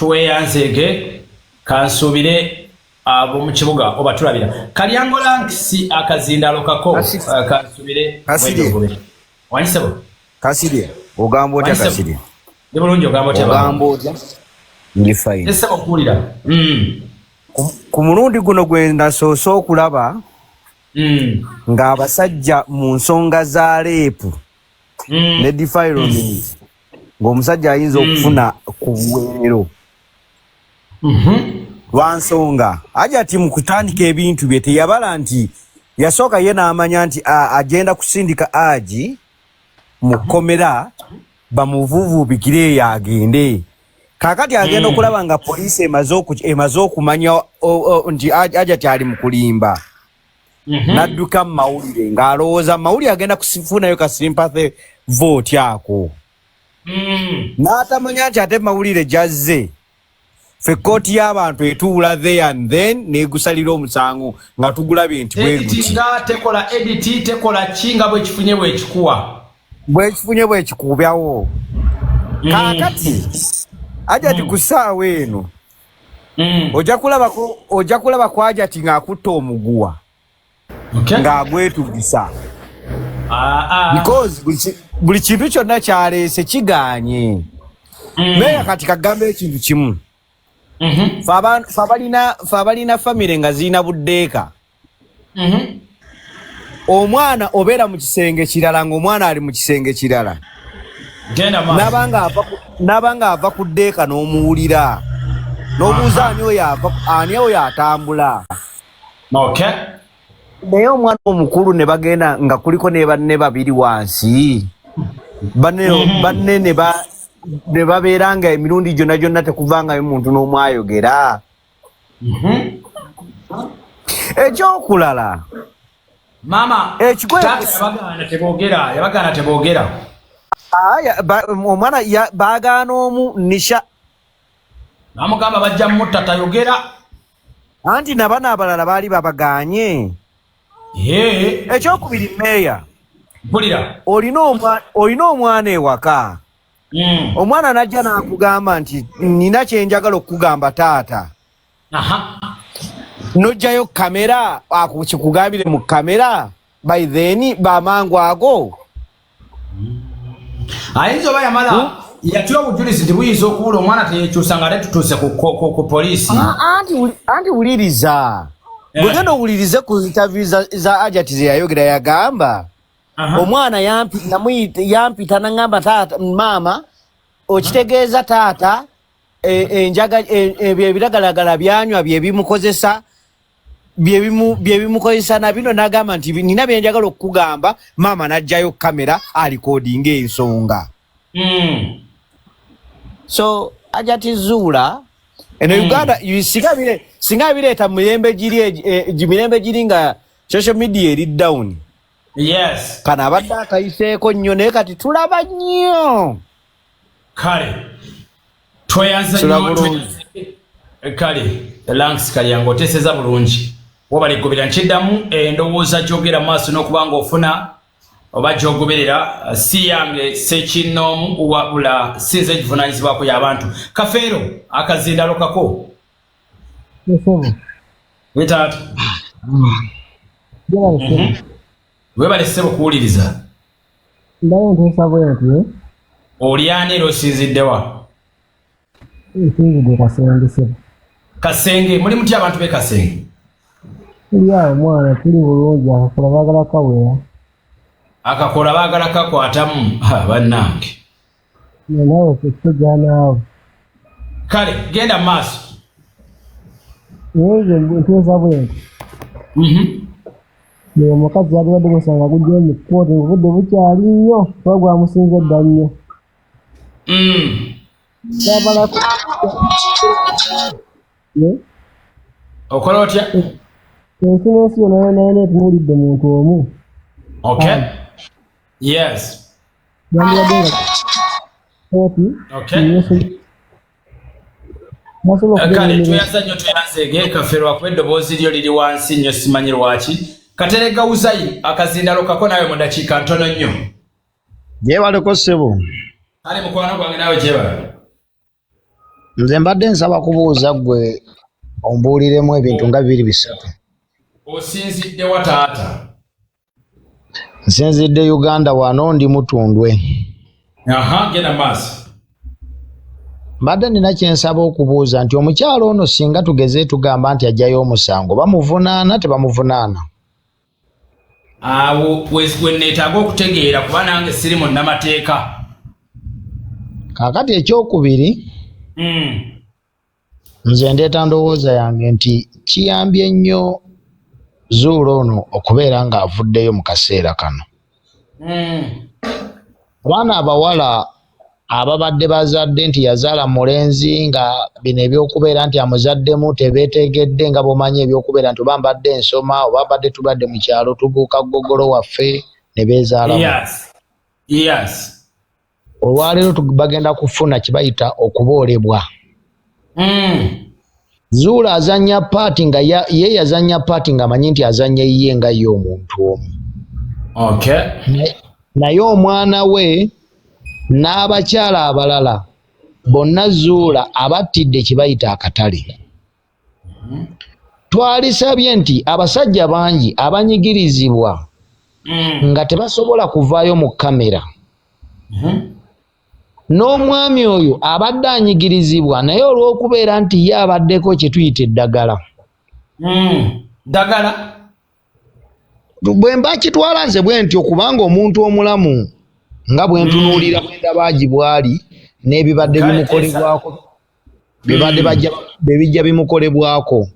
tuweyanzege kansubire abo mu kibuga oba tulabira Kalyango Lanks akazindalo kako kansubire wedogobe wanisebo Kasiri ogambo otya Kasiri Bulungi ogambo otya ogambo otya ndi fine esebo kulira ku mulundi guno gwenda soso okulaba ng'abasajja mu nsonga za leepu ne defilement ng'omusajja ayinza okufuna ku buweerero lwa nsonga hajjati mu kutandika ebintu bye teyabala nti yasooka ye n'amanya nti agenda kusindika hajji mu kkomera bamuvuuvuubikire eyo agende kaakati agenda okulaba nga poliisi emaze okumanya nti hajjati ali mu kulimba n'adduka mu mawulire ng'alowooza mawulire agenda kufunayo ka sympathy vote ako n'atamanya nti ate mawulire jazze fe kooti y'abantu etuula there and then neegusalira omusango nga tugulabye nti nga tekola edit tekola kinga bwekifunye bwekikubyawo kaakati hajjati ku ssaawa eno ojja kulaba ku hajjati ng'akutta omuguwa ng'agwetugisa because buli kintu kyonna kyaleese kiganye naye kati kagamba ekintu kimu fe abalina famire nga zirina buddeeka omwana obeera mu kisenge kirala ng'omwana ali mu kisenge kirala nabanga ava ku ddeeka n'omuwulira n'obuuza ani oyo atambula naye omwana omukulu ne bagenda nga kuliko ne banne babiri wansi banne ne babeera nga emirundi gyonna gyonna tekuvangayo muntu n'omu ayogera ekyokulala mama yabagaana teboogera omwana baagaana omu nisha namugamba bajja mutta tayogera anti nabano abalala baali babaganye ekyokubiri meeya olina omwana ewaka omwana najja n'akugamba nti nina kyenjagala okukugamba taata nojjayo kamera kikugambire mu kamera by then bamangu ago ayinza oba yamala yatula obujulizi nti buyinza okubula omwana teyekyusa nga ate tutuuse ku poliisi anti wuliriza bwegenda owulirize ku interview za hajjati ze yayogera yagamba omwana yampita nangamba taata maama okitegeeza taata ebiragalalagala byanywa byebimukozesa na bino nagamba nti nina byenjagala okukugamba maama najjayo kamera alikodinga ensonga so hajjati zuulah eno Uganda singa bireeta mirembe giri nga social media eri down kana abadde akayiseeko nnyo naye kati tulaba nnyo kale tweyanze nnyo kale Lanks Kalyango oteeseza bulungi wobaligobera nkiddamu endowooza gyogera maaso n'okuba ng'ofuna oba gyogoberera si yange sekinnoomu wabula sinze givunaanyizibwako y'abantu kafeero akazindalo kako wetaata webale ssebo kuwuliriza olyani era osinziddewa Kasenge muli mutya abantu be Kasenge ya mwana tuli bulungi akakola baagala kakwatamu bannange nawe tekijanawo kale genda maaso yeye ntuza bwente ne mukazi yali wadde musanga gujje mu kooti ngudde bukyali nnyo bagwa musinze dda nnyo dabala okola otya ensinensi yonayonayo etunuulidde muntu omu yes kale tweyaza nnyo tweyanzege kafeero wakuba eddoboozi lyo liri wansi nnyo simanyi lwaki Katerega Uzayi akazindalo kako nawe mu dakiika ntono nnyo jebaleko ssebo kale mukwano gwange nawe jebala Nze mbadde nsaba kubuuza gwe ombuuliremu ebintu nga 2-3. Osinzidde wa taata? Nsinzidde Uganda wano ndi Mutundwe. Aha, genda maaso. Mbadde nina kye nsaba okubuuza nti omukyalo ono singa tugeze tugamba nti ajjayo omusango bamuvunaana tebamuvunaana? Awo we neetaaga okutegeera kuba nange siri munnamateeka. Kaakati ekyokubiri, nze ndeeta ndowooza yange nti kiyambye nnyo zuulah ono okubeera ng'avuddeyo mu kaseera kano. Abaana abawala ababadde bazadde nti yazaala mulenzi nga bino ebyokubeera nti amuzaddemu tebeetegedde nga bw'omanyi ebyokubeera nti oba mbadde nsoma oba mbadde tulwadde mu kyalo tubuuka ggogolo waffe ne beezaalamu. Yes. Olwaleero bagenda kufuna kibayita okuboolebwa. Zuulah azannya paati nga ye yazannya paati ng'amanyi nti azannya ye nga ye omuntu omu. Okay. Naye omwana we n'abakyala abalala bonna Zuulah abattidde kibayita akatale. Twalisabye nti abasajja bangi abanyigirizibwa nga tebasobola kuvaayo mu kamera. N'omwami oyo abadde anyigirizibwa naye olw'okubeera nti ye abaddeko kye tuyita eddagala. Ddagala? Bwe mba kitwala nze bwe ntyo kubanga omuntu omulamu nga bwe ntunuulira bwe ndaba Hajji bw'ali n'ebibadde bimukolebwako bijja bimukolebwako.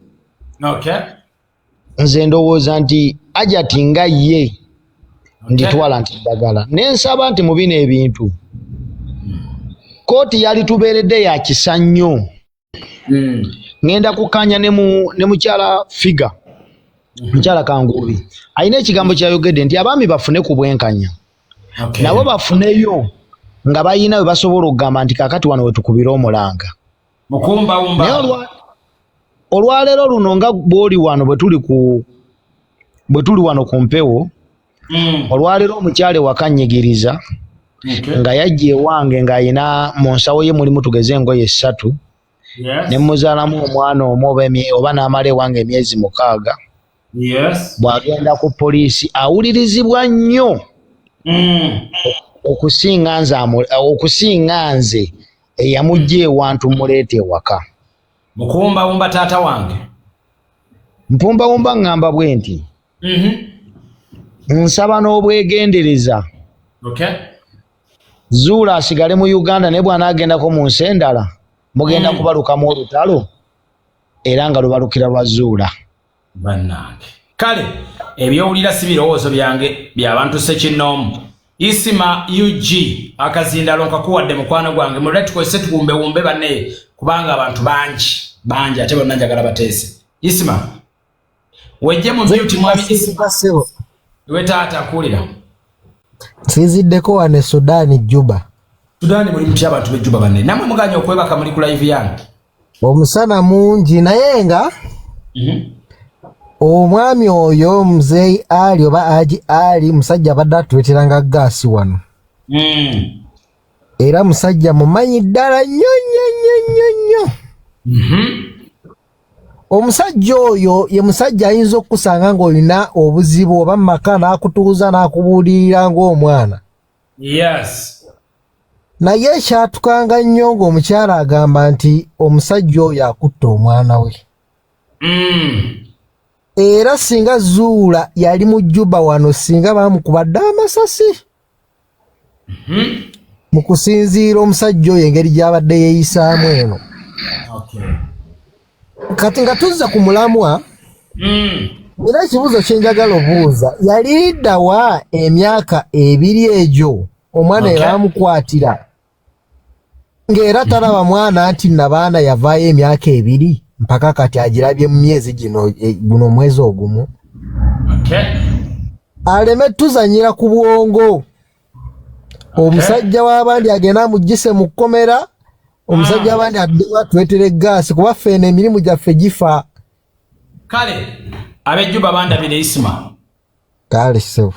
Nze ndowooza nti hajjat nga ye nditwala nti ddagala. N'ensaba nti mu bino ebintu kooti yali tubeeredde ya kisa nnyo. Ngenda kukkaanya ne mukyala Figa, mukyala Kanguubi alina ekigambo kyayogedde nti abaami bafune ku bwenkanya. Nabo bafuneyo nga bayina we basobola okugamba nti kaakati wano we tukubira omulanga. Olwaleero luno nga bw'oli wano bwe tuli wano ku mpewo, olwaleero omukyala wakanyigiriza nga yajja ewange ng'ayina mu nsawo ye mulimu tugeze engoye 3 ne muzaalamu omwana omu oba n'amala ewange emyezi 6. Bw'agenda ku poliisi awulirizibwa nnyo okusinga nze eyamujja ewantu muleeta ewaka. Mukumbawumba taata wange. Mpumbawumba ngamba bwe nti nsaba n'obwegendereza Zuulah asigale mu Uganda ne bw'anaagendako mu nsi endala mugenda kubalukamu olutalo era nga lubalukira lwa Zuulah. Bannange. Kale, ebyowulira si birowoozo byange by'abantu ssekinnoomu. Isima UG akazindalo nkakuwadde mukwano gwange mulole tukozese tubumbewumbe banne kubanga abantu bangi ate bonna njagala bateese. Isima wejje mu mute mwami Isima. Iwe taata akulira. Nsiziddeko wane Sudan Juba. Sudan muri mutya abantu be Juba banne. Namwe muganya okwebaka muri ku live yange. Omusana mungi naye nga omwami oyo Mzee Ali oba Hajji Ali musajja abadde atuleeteranga gaasi wano. Era musajja mumanyi ddala nnyo. Omusajja oyo ye musajja ayinza okukusanga ng'olina obuzibu oba maka n'akutuuza n'akubuulirira ng'omwana. Naye kyatukanga nnyo ng'omukyala agamba nti omusajja oyo akutta omwana we. Era singa Zuulah yali mu Juba wano singa bamukubadde amasasi. Mu kusinziira omusajja oyo engeri gy'abadde yeeyisaamu eno. Kati nga tuzza ku mulamwa, era ekibuuzo kye njagala obuuza, yali lidda wa emyaka 2 egyo omwana ebaamukwatira ng'era talaba mwana nti nabaana yavaayo emyaka 2 mpaka kati agirabye mu myezi guno mwezi ogumu. Aleme tuzanyira ku bwongo. Omusajja w'abandi agenda amugise mu kkomera, omusajja abandi addewa atuleetere gaasi kuba ffeene emirimu gyaffe gifa. Kale abejjuba bandabire Isima. Kale so.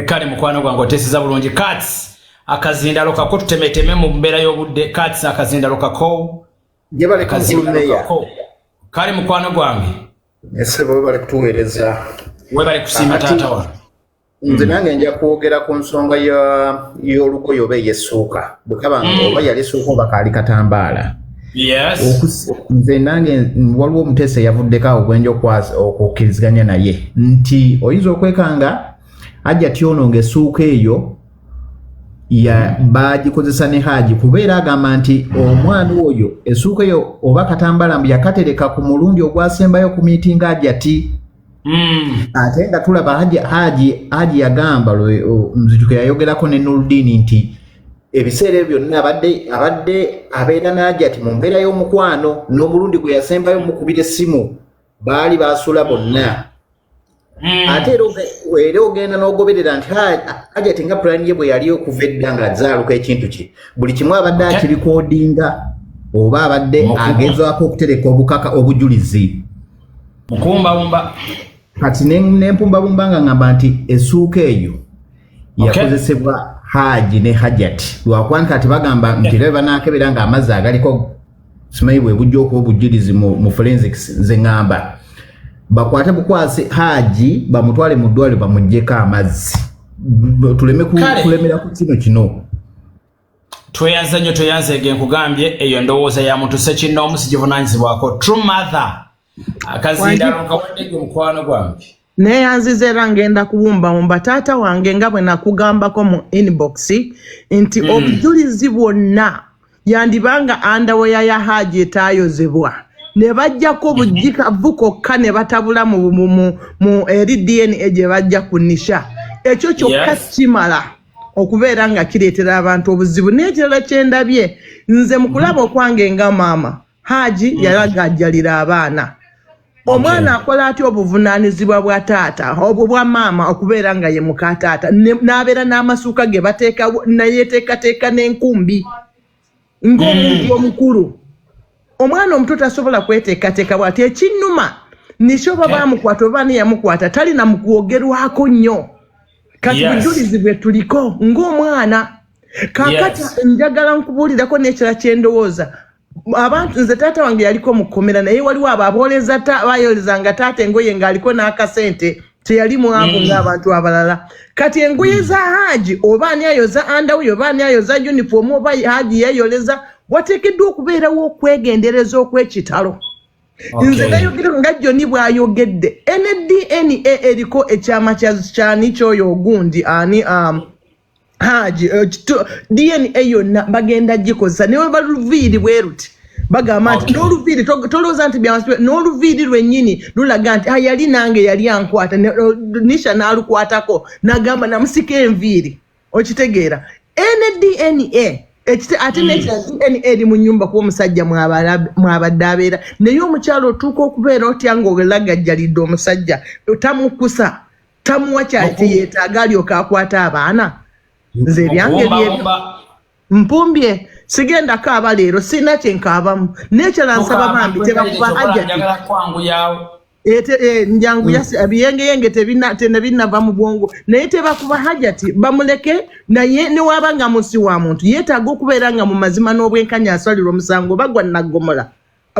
Kale mukwano gwange oteeseza bulungi. Kats akazindalo kako tutemeteme mu mbeera y'obudde. Kats akazindalo kako Je bale kuzumeya. Kale mukwano gwange. Ese bo bale kutuweereza. We bale kusiima taata wa. Nze nange nja kwogera ku nsonga y'olugoye oba eyesuuka. Bukaba oba yali suuka oba kaali katambaala. Yes. Nze nange waliwo omuteesa yavuddeko awo gwenja okukkiriziganya naye nti oyinza okwekanga hajjati ono ng'essuuka eyo bagikozesa ne hajji kubeera agamba nti omwana oyo essuuka eyo oba katambala mbu yakatereka ku mulundi ogwasembayo ku miitinga hajjati. Ate nga tulaba hajji yagamba Mzituke yayogerako ne Nuruddin nti ebiseera ebyo byonna abadde abeera n'hajjati mu mbeera y'omukwano n'omulundi gwe yasembayo mukubira essimu baali basula bonna. Ate era ogenda n'ogoberera nti hajjati nga pulani ye bwe yali okuva edda ng'azaaluka ekintu kye buli kimu abadde akirikodinga oba abadde agezaako okutereka obujulizi. Mukumbabumba. Kati n'empumbabumba nga ngamba nti essuuka eyo yakozesebwa hajji ne hajjati lwakuba kati bagamba nti lwe banaakebera ng'amazzi agaliko simanyi bwe bujja okuba obujulizi mu forensics ze ngamba bakwate bukwase hajji bamutwale mu ddwaliro bamuggyeko amazzi tuleme kulemera ku kino. Tweyanze nnyo tweyanzege nkugambye eyo ndowooza ya muntu Ssekinnoomu sigivunaanyizibwako. True mother. Akazinda nkawaddege mukwano gwange. Neyanziza era ngenda kubumba taata wange nga bwe nakugambako mu inbox nti obujulizi bwonna yandibanga andaweya ya hajji etaayozebwa ne bajjako bugikavu kokka ne batabula mu eri DNA gye bajja ku nisha. Ekyo kyokka kimala okubeera nga kireetera abantu obuzibu. N'ekirala kyendabye nze mu kulaba okwange nga maama hajji yalagajjalira abaana. Omwana akola atya obuvunaanyizibwa bwa taata obwo bwa maama okubeera nga ye muka taata n'abeera n'amasuuka ge bateeka nayeteekateeka n'enkumbi ng'omuntu omukulu. Omwana omuto tasobola kweteekateeka bw'ati. Ekinnuma nisha bamukwata oba neyamukwata talina mu kwogerwako nnyo. Kati bujulizi bwe tuliko ng'omwana. Kaakati njagala nkubuulirako n'ekirala kye ndowooza. Abantu nze taata wange yaliko mukomera naye waliwo ababooleza bayolezanga taata engoye ng'aliko n'akasente teyali mwangu ng'abantu abalala. Kati engoye za hajji oba ani ayoza andawe oba ani ayoza uniform oba hajji yeyoleza wateekeddwa okubeerawo okwegendereza okw'ekitalo. Nze nayogera nga Joni bw'ayogedde NDNA eriko ekyama kyani kyoyo ogundi ani hajji DNA yonna bagenda gikozesa ne baluviiri bweruti bagamba nti n'oluviiri tolowooza nti byamasipira n'oluviiri lwennyini lulaga nti yali nange yali ankwata nisha n'alukwatako n'agamba namusika enviiri okitegeera NDNA ate nekira DNA eri mu nnyumba kuba omusajja mwabadde abeera naye omukyalo otuuka okubeera otya ng'olagajjalidde omusajja tamukusa tamuwa kyati yeetaaga alyoka akwata abaana. Nze byange mpumbye sigenda kaaba leero sina kye nkaabamu n'ekirala nsaba bambi tebakuba hajjati njangu ebiyengeyenge tebinava mu bwongo naye tebakuba hajjati bamuleke naye newaba nga musi wa muntu yeetaaga okubeera nga mu mazima n'obwenkanya asalirwa omusango bagwa naggomola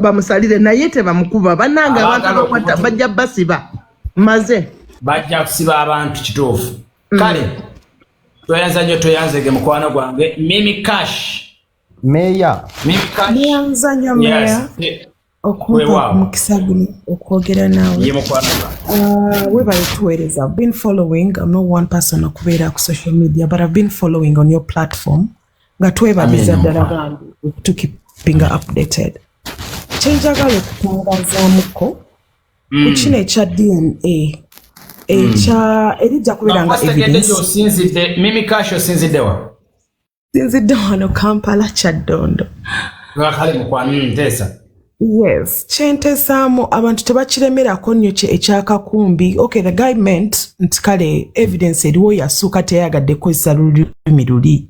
bamusalire naye tebamukuba bannange abantu abakwata bajja basiba maze bajja kusiba abantu kituufu. Kale tweyanza nnyo tweyanzege mukwano gwange Mimi Cash Meya neyanza nnyo meya okumpa mukisa guno okwogera naawe webale tuweereza. I've been following, I'm not one person okubeera ku social media but I've been following on your platform nga twebaliza ddala bandi to keeping updated. Kyenjagala okutangazaamuko ku kino ekya DNA erijja kubeera nga evidence. Mimi Cash osinziddewa? Sinzidde wano Kampala Kyaddondo. Kale mukwano nteesa. Yes, kyentesaamu abantu tebakiremerako nnyo ekyakakumbi. Okay, the guy meant nti kale evidence eriwo yassuuka teyayagadde kukozesa lulimi luli.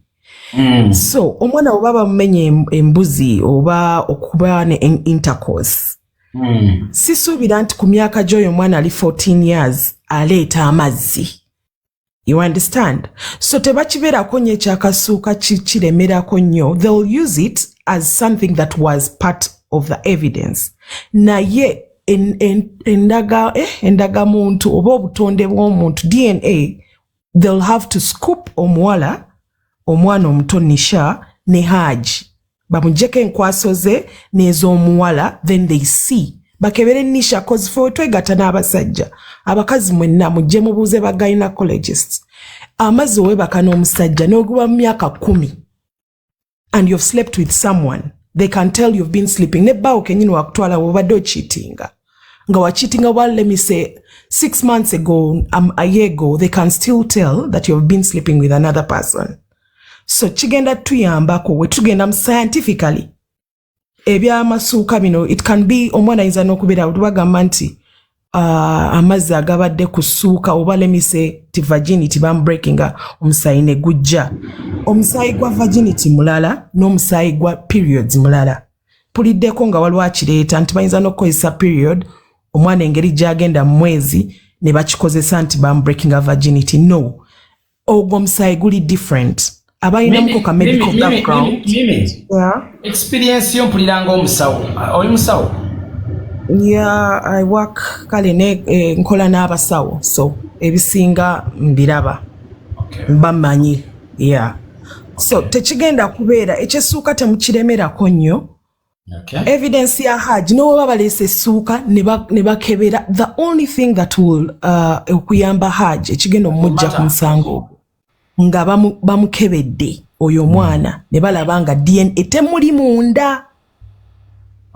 So omwana oba bamumenye embuzi oba okuba ne intercourse sisuubira nti ku myaka gy'oyo omwana ali 14 years aleeta amazzi. You understand? So tebakibeerako nnyo ekyakasuuka kiremerako nnyo. They'll use it as something that was part of the evidence. Naye endaga muntu oba obutonde bw'omuntu DNA, they'll have to scoop omwana omuto nisha ne hajji. Bamujjeko enkwaso ze n'ez'omuwala, then they see. Bakebere nisha cause for twegata n'abasajja. Abakazi mwenna mujje mubuuze ba gynecologists. Amaze webaka n'omusajja n'oguba mu myaka 10 and you've slept with someone, they can tell you've been sleeping. Ne bawo kenyini wakutwala wobadde cheatinga. Nga wa cheatinga, well, let me say 6 months ago, a year ago, they can still tell that you've been sleeping with another person. So chigenda tuyambako we tugenda scientifically. Ebya masuka bino, it can be omwana inza n'okubera bagamba nti amazzi agabadde kusuuka oba let me say ti virginity bam breakinga omusayi ne gujja. Omusayi gwa virginity mulala n'omusayi gwa periods mulala. Puliddeko nga waliwo akireeta nti bayinza n'okukozesa period omwana engeri gyagenda mu mwezi ne bakikozesa nti bam breakinga virginity. No, ogwo omusayi guli different. Abayinamuko ka medical background. Yeah. Experience yo mpuliranga omusawo. Oli musawo? Yeah, I work kale ne nkola n'abasawo, so ebisinga mbiraba. Okay. Bamanyi. Yeah. Okay. So tekigenda kubeera ekyesuuka temukiremerako nnyo. Okay. Evidence ya hajji no baba balese suuka ne bakebera. The only thing that will okuyamba hajji ekigenda omujja ku nsango nga bamukebedde oyo mwana ne balaba nga DNA temuli munda.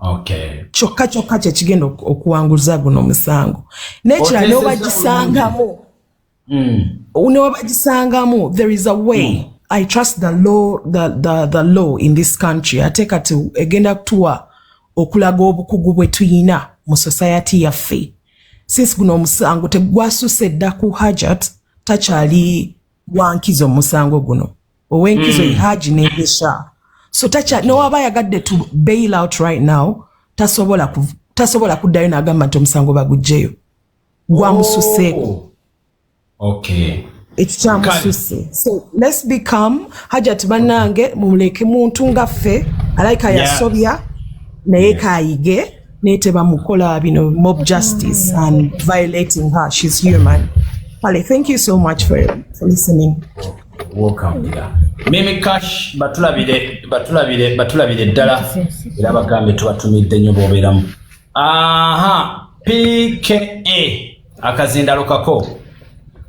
Okay. Kyokka kye kigenda okuwanguza guno musango. Nekira ne bagisangamu. Ne bagisangamu, there is a way. I trust the law, the law in this country. Ateka to egenda kutua okulaga obukugu bwe tuyina mu society yaffe. Since guno musango tegwasuse dda ku hajjat, tachali wankizo musango guno. Owenkizo hajji ne nisha. So tacha no waba yagadde to bail out right now, tasobola kuddayo n'agamba nti omusango bagugjeyo. Gwamususeko. Okay. It's chamususe. So let's become hajjat banange mumuleke muntu ngaffe alaika yasobya naye kayige neteba mukola bino mob justice and violating her. She's human. Pale, thank you so much for listening. Welcome, dear. Mimi Cash batulabire ddala era bagambe tubatumidde nnyo bobeeramu. Aha, PKA akazindalo kako.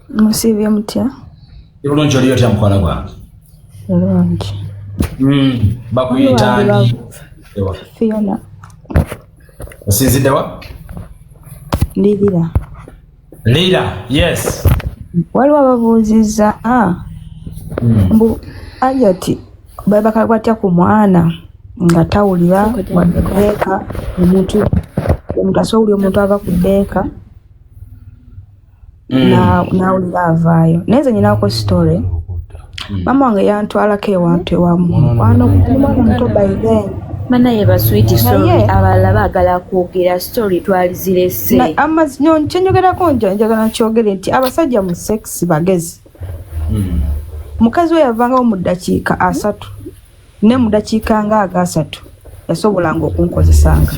Musibye mutya? Irulungi oliyo tya mukwano gwange? Irulungi. Bakuyita ani? Fiona. Osinzidde wa? Lira. Lira, yes. Waliwo ababuuzizza mbu hajjati bakakwatya ku mwana nga tawulira wadde kudeeka omuntu asobola omuntu ava ku ddeeka n'awulira avaayo. Naye nze nyinako story. Mama wange yantwalako ewantu ewamu wano mwana muto by then. Manaye basweet story abalala baagala kwogera story twalizirese. Kyenjogerako njagala nkyogere nti abasajja mu sex bagezi. Mukazi we yavangawo mu ddakiika 3 ne mu ddakiika nga 3 yasobolanga okunkozesanga.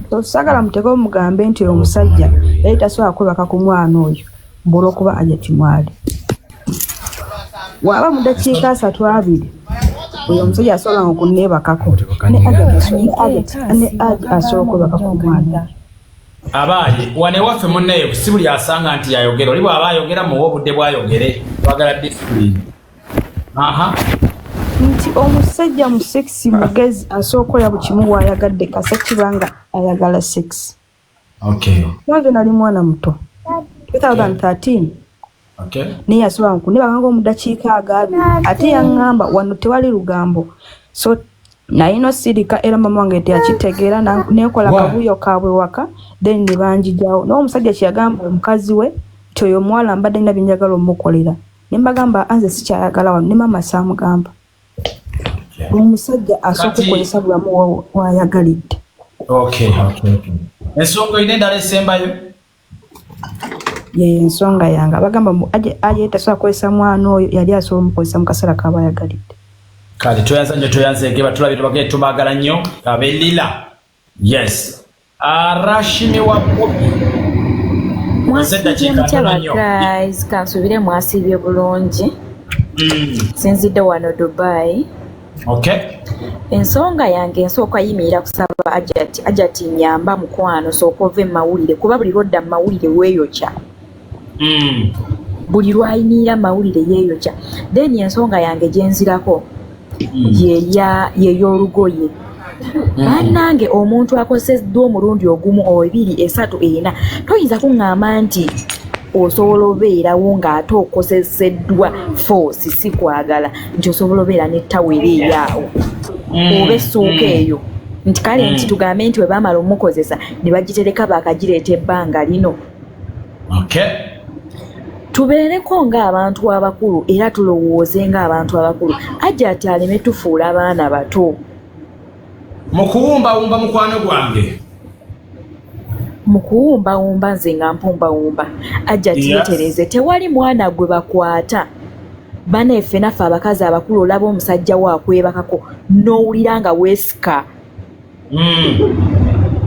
So sagala mutego mugambe nti omusajja yali tasobola kwebaka ku mwana oyo olw'okuba ajjati mwali. Waba mu ddakiika 2 oyo omusajja asobola okuneebakako ne asobola okwebaka ku mwana. Abaali wane waffe munne si buli asanga nti yayogera oli bw'aba ayogera muwe obudde bw'ayogere twagala discipline. Nti omusajja mu sex mugezi asobola okukola buli kimu bw'ayagadde kasa kibanga ayagala sex. Okay. Nze nali mwana muto 2013. Okay. Naye yasobola okunebakanga mu ddakiika 2 ate yaŋŋamba wano tewali lugambo. So nayino sirika era mama wange teyakitegeera nekola kabuyo kaabwe waka then ne banjijawo. N'omusajja kyeyagamba omukazi we nti oyo omuwala mbadde nina byenjagala omukolera. Ne mbagamba anze sikyayagala wano ne mama saamugamba. Omusajja asooka okukozesa bulamu bw'ayagalidde. Okay. Ensonga oyina endala esembayo? Ye ensonga yange abagamba aje tasobola kukozesa mwana oyo yali asobola omukozesa mu kaseera kaba ayagalidde. Kale toyanze batulabire bagende tubaagala nnyo abelila Yes. Rashimi wa Bobi. Mwasibye mutya guys, kansubire mwasibye bulungi. Sinzidde wano Dubai. Okay. Ensonga yange ensooka yimirira kusaba hajjat nyamba mukwano sooka ove mawulire kuba buli lwodda mawulire weeyokya. Buli lwayimirira mawulire yeeyokya. Then ensonga yange gyenzirako yeey'olugoye. Bannange omuntu akozeddwa omulundi ogumu ebiri esatu ena toyinza kuŋŋamba nti osobola obeerawo ng'ate okozeseddwa force si kwagala nti osobola obeera n'ettawera eyaawo oba essuuka eyo nti kale nti tugambe nti we baamala omukozesa ne bagitereka baakagireeta ebbanga lino. Tubeereko ng'abantu abakulu era tulowooze ng'abantu abakulu hajjat aleme tufuula abaana bato. Mukuwumbawumba mukwano gwange. Mukuwumbawumba nze nga mpumbawumba. Hajjat yetereze tewali mwana gwe bakwata. Banaffe naffe abakazi abakulu olaba omusajja wo akwebakako n'owulira nga weesika.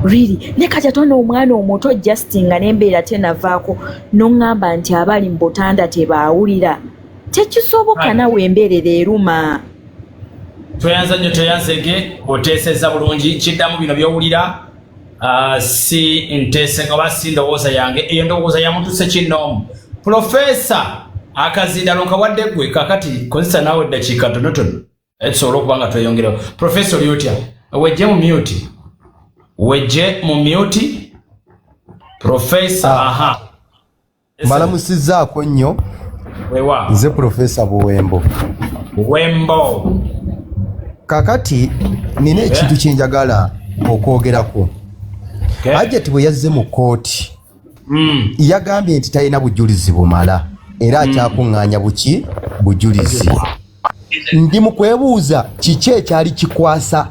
Really? Ne kati ate omwana omuto Justinga n'embeera tenavaako n'oŋŋamba nti abali mu Butanda tebaawulira. Tekisoboka nawe embeerera eruma. Toyanza nnyo toyanzege oteesezza bulungi kiddamu bino by'owulira si nteesega oba si ndowooza yange eyo ndowooza ya muntu Ssekinnoomu. Profesa Akazindalo nkawadde ggwe kakati kozesa naawe eddakiika tonotono etusobola okuba nga tweyongerewo. Profesa oli otya? Wejje mu myuti. Wejje mu myuti. Profesa mbalamusizzaako nnyo. Wewa. Nze Profesa Buwembo. Wembo. Kakati nina ekintu kyenjagala okwogerako. Hajjat bwe yazze mu kkooti yagambye nti talina bujulizi bumala era akyakuŋŋaanya bujulizi. Ndi mu kwebuuza kiki ekyali kikwasa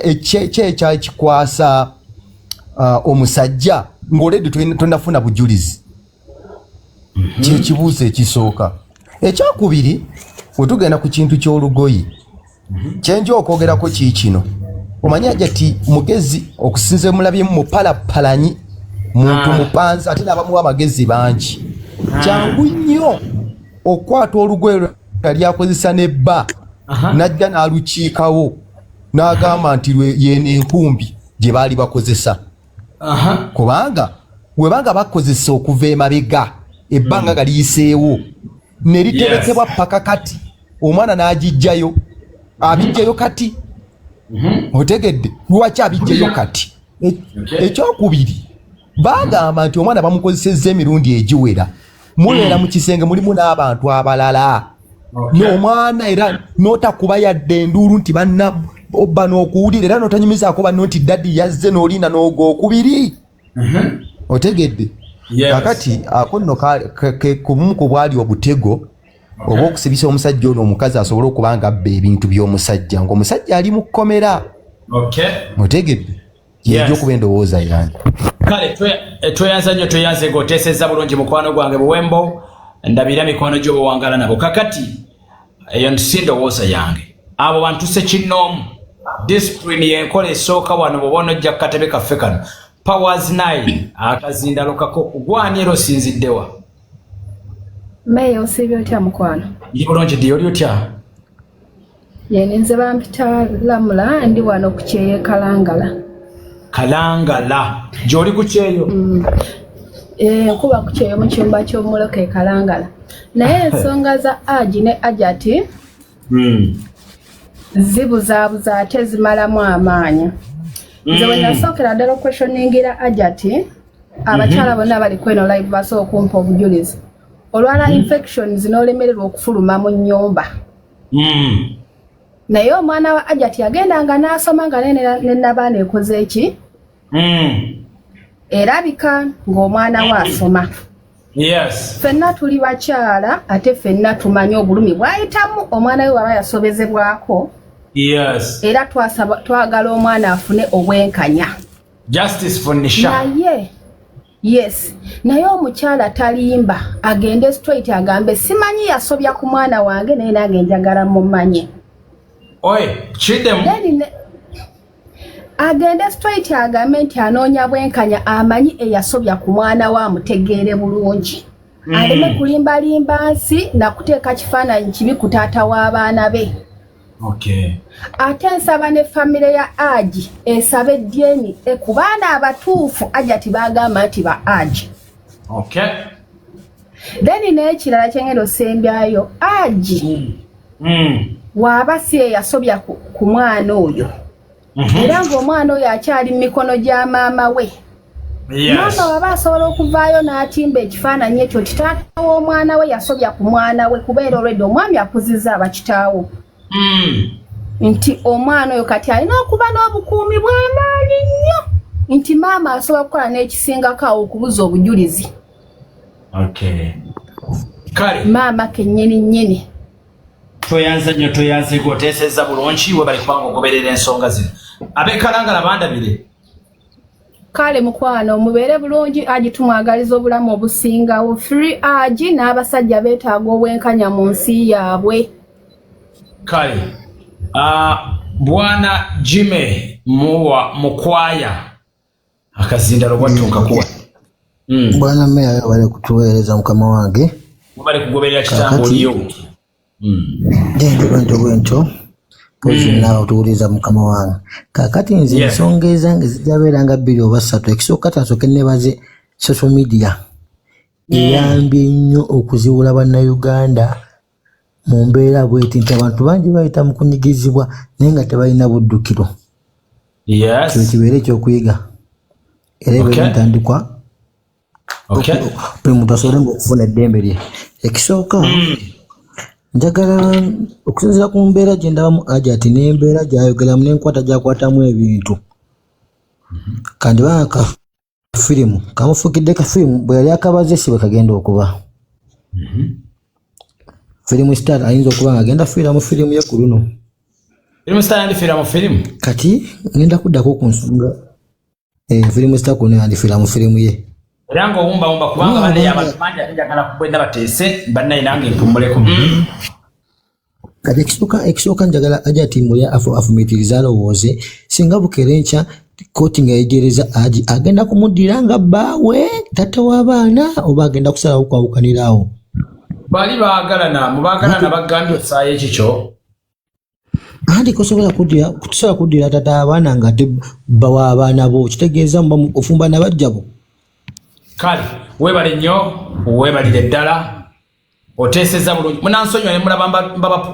ekyali kikwasa omusajja ng'oledi tonafuna bujulizi. Kyekibuuzo ekisooka. Ekyakubiri bwe tugenda ku kintu ky'olugoyi kyenja okwogerako kiikino. Omanyi Hajjat mugezi okusinza mulabye mupalapalanyi muntu mupanza ate n'abamuwa amagezi bangi. Kyangu nnyo okukwata olugoye yali akozesa nebba n'ajja n'alukiikawo n'agamba nti yeeno enkumbi gye baali bakozesa. Kubanga webanga bakozesa okuva emabega ebbanga nga liyiseewo ne literekebwa paka kati omwana n'agijjayo abijjayo kati. Otegedde lwaki abijjayo kati? Ekyokubiri bagamba nti omwana bamukozesezza emirundi egiwera mubeera mu kisenge mulimu n'abantu abalala n'omwana era n'otakuba yadde enduulu nti banna obba n'okuwulira era n'otanyumizaako banno nti daddi yazze n'olina n'ogwokubiri. Otegedde kakati ako nno kubumu ku bwali obutego oba okusibisa omusajja ono omukazi asobole okuba nga abba ebintu by'omusajja ng'omusajja ali mu kkomera. Otegedde yejo okuba endowooza yange. Kale tweyanza nnyo tweyanze ng'oteesezza bulungi mukwano gwange Buwembo ndabira mikono gyo bwewangala nabo. Kakati eyo si ndowooza yange. Abo bantu Ssekinnoomu discipline y'enkola esooka wano bw'oba onojja ku katebe kaffe kano. Powers 9 Akazindalo kako gwani era osinziddewa? Meya osibye otya mukwano? Ndi bulungi ddi oli otya? Yene nze bampita Lamula ndi wano ku Kyeyo Kalangala. Kalangala gy'oli ku Kyeyo? Nkuba ku Kyeyo mu kyumba ky'omuloka e Kalangala. Naye ensonga za Hajji ne Hajjat zibuzaabuza ate zimalamu amaanyi. Nze bwe nasookera ddala okweshoningira Hajjat abakyala bonna bali kweno live basobola okumpa obujulizi. Olwala infections n'olemererwa okufuluma mu nnyumba. Naye omwana wa Hajjat yagendanga n'asoma nga n'ennabaana ekoze eki? Erabika ng'omwana we asoma. Ffenna tuli bakyala ate ffenna tumanyi obulumi bw'ayitamu omwana we waba yasobezebwako. Era twagala omwana afune obwenkanya. Justice for Nisha. Yes. Naye omukyala talimba agende straight agambe simanyi yasobya ku mwana wange naye nange njagala mumanye. Oye, chidemu. agende straight agambe nti anoonya bwenkanya amanyi eyasobya ku mwana wa amutegeere bulungi. Aleme kulimbalimba nsi na kuteeka kifaananyi kibi ku taata w'abaana be. Okay. Ate nsaba ne famire ya Hajji esabe dyeni ku baana abatuufu Hajjati bagamba nti ba Hajji. Okay. Then n'ekirala kyengenda osembyayo Hajji waaba si eyasobya ku mwana oyo. Era ng'omwana oyo akyali mu mikono gya maama we. Maama waba asobola okuvaayo n'atimba ekifaananyi ekyo ti taata w'omwana we yasobya ku mwana we kubeera olwedde omwami akuzizza abakitaawo. Nti omwana oyo kati alina okuba n'obukuumi bw'amaanyi nnyo nti maama asobola okukola n'ekisingako awo okubuza obujulizi. Okay. Kale Maama kennyini nnyini. Toyanza nnyo toyanze gwoteesezza bulungi we bali kubanga ogoberera ensonga zino. Ab'ekalangala bandabire. Kale mukwano mubeere bulungi Hajji tumwagaliza obulamu obusingawo. Free Hajji n'abasajja beetaaga obwenkanya mu nsi yaabwe. Kale Bwana Jime Mukwaya akazindalo bwatuuka kuwa. Bwana Meya bali kutuweereza mukama wange. Bali kugoberera kitambo liyo. Ndende bwento pozi nawe otuwuliza mukama wange. Kakati nze ensonga ezange zijabeeranga 2 oba 3. Ekisooka tansooke nebaze social media eyambye nnyo okuziwula bannayuganda mu mbeera bweti nti abantu bangi bayita mu kunyigizibwa naye nga tebalina buddukiro. Kino kibeere ekyokuyiga era ebeera ntandikwa buli muntu asobole okufuna eddembe lye. Ekisooka njagala okusinziira ku mbeera gye ndabamu Hajjati n'embeera gy'ayogeramu n'enkwata gy'akwatamu ebintu. Kandi baaka firimu kamufukidde ka firimu bwe yali akabaze si bwe kagenda okuba. Firimu star ayinza okuba nga agenda fiira mu firimu ye ku luno. Firimu star yandifiira mu firimu? Kati ngenda kuddako ku nsonga. Firimu star kuno yandifiira mu firimu ye. Era ng'owumba kubanga banne abantu bangi ate njagala kubwenda bateese bannaye nange mpumuleko. Kati ekisooka njagala Hajjati mulya afumitiriza alowooze singa bukere nkya kooti ng'ayegereza Hajji agenda kumuddira nga bbaawe taata w'abaana oba agenda kusalawo kwawukaniraawo. Bali mubaagalana bagambye osaayo ekikyo. Andi kusobola kuddira taata abaana nga ate bba w'abaana bo kitegeeza ofumba nabajjabo. Kale weebale nnyo weebalire ddala oteesezza bulungi. Munansonyiwa ne mulaba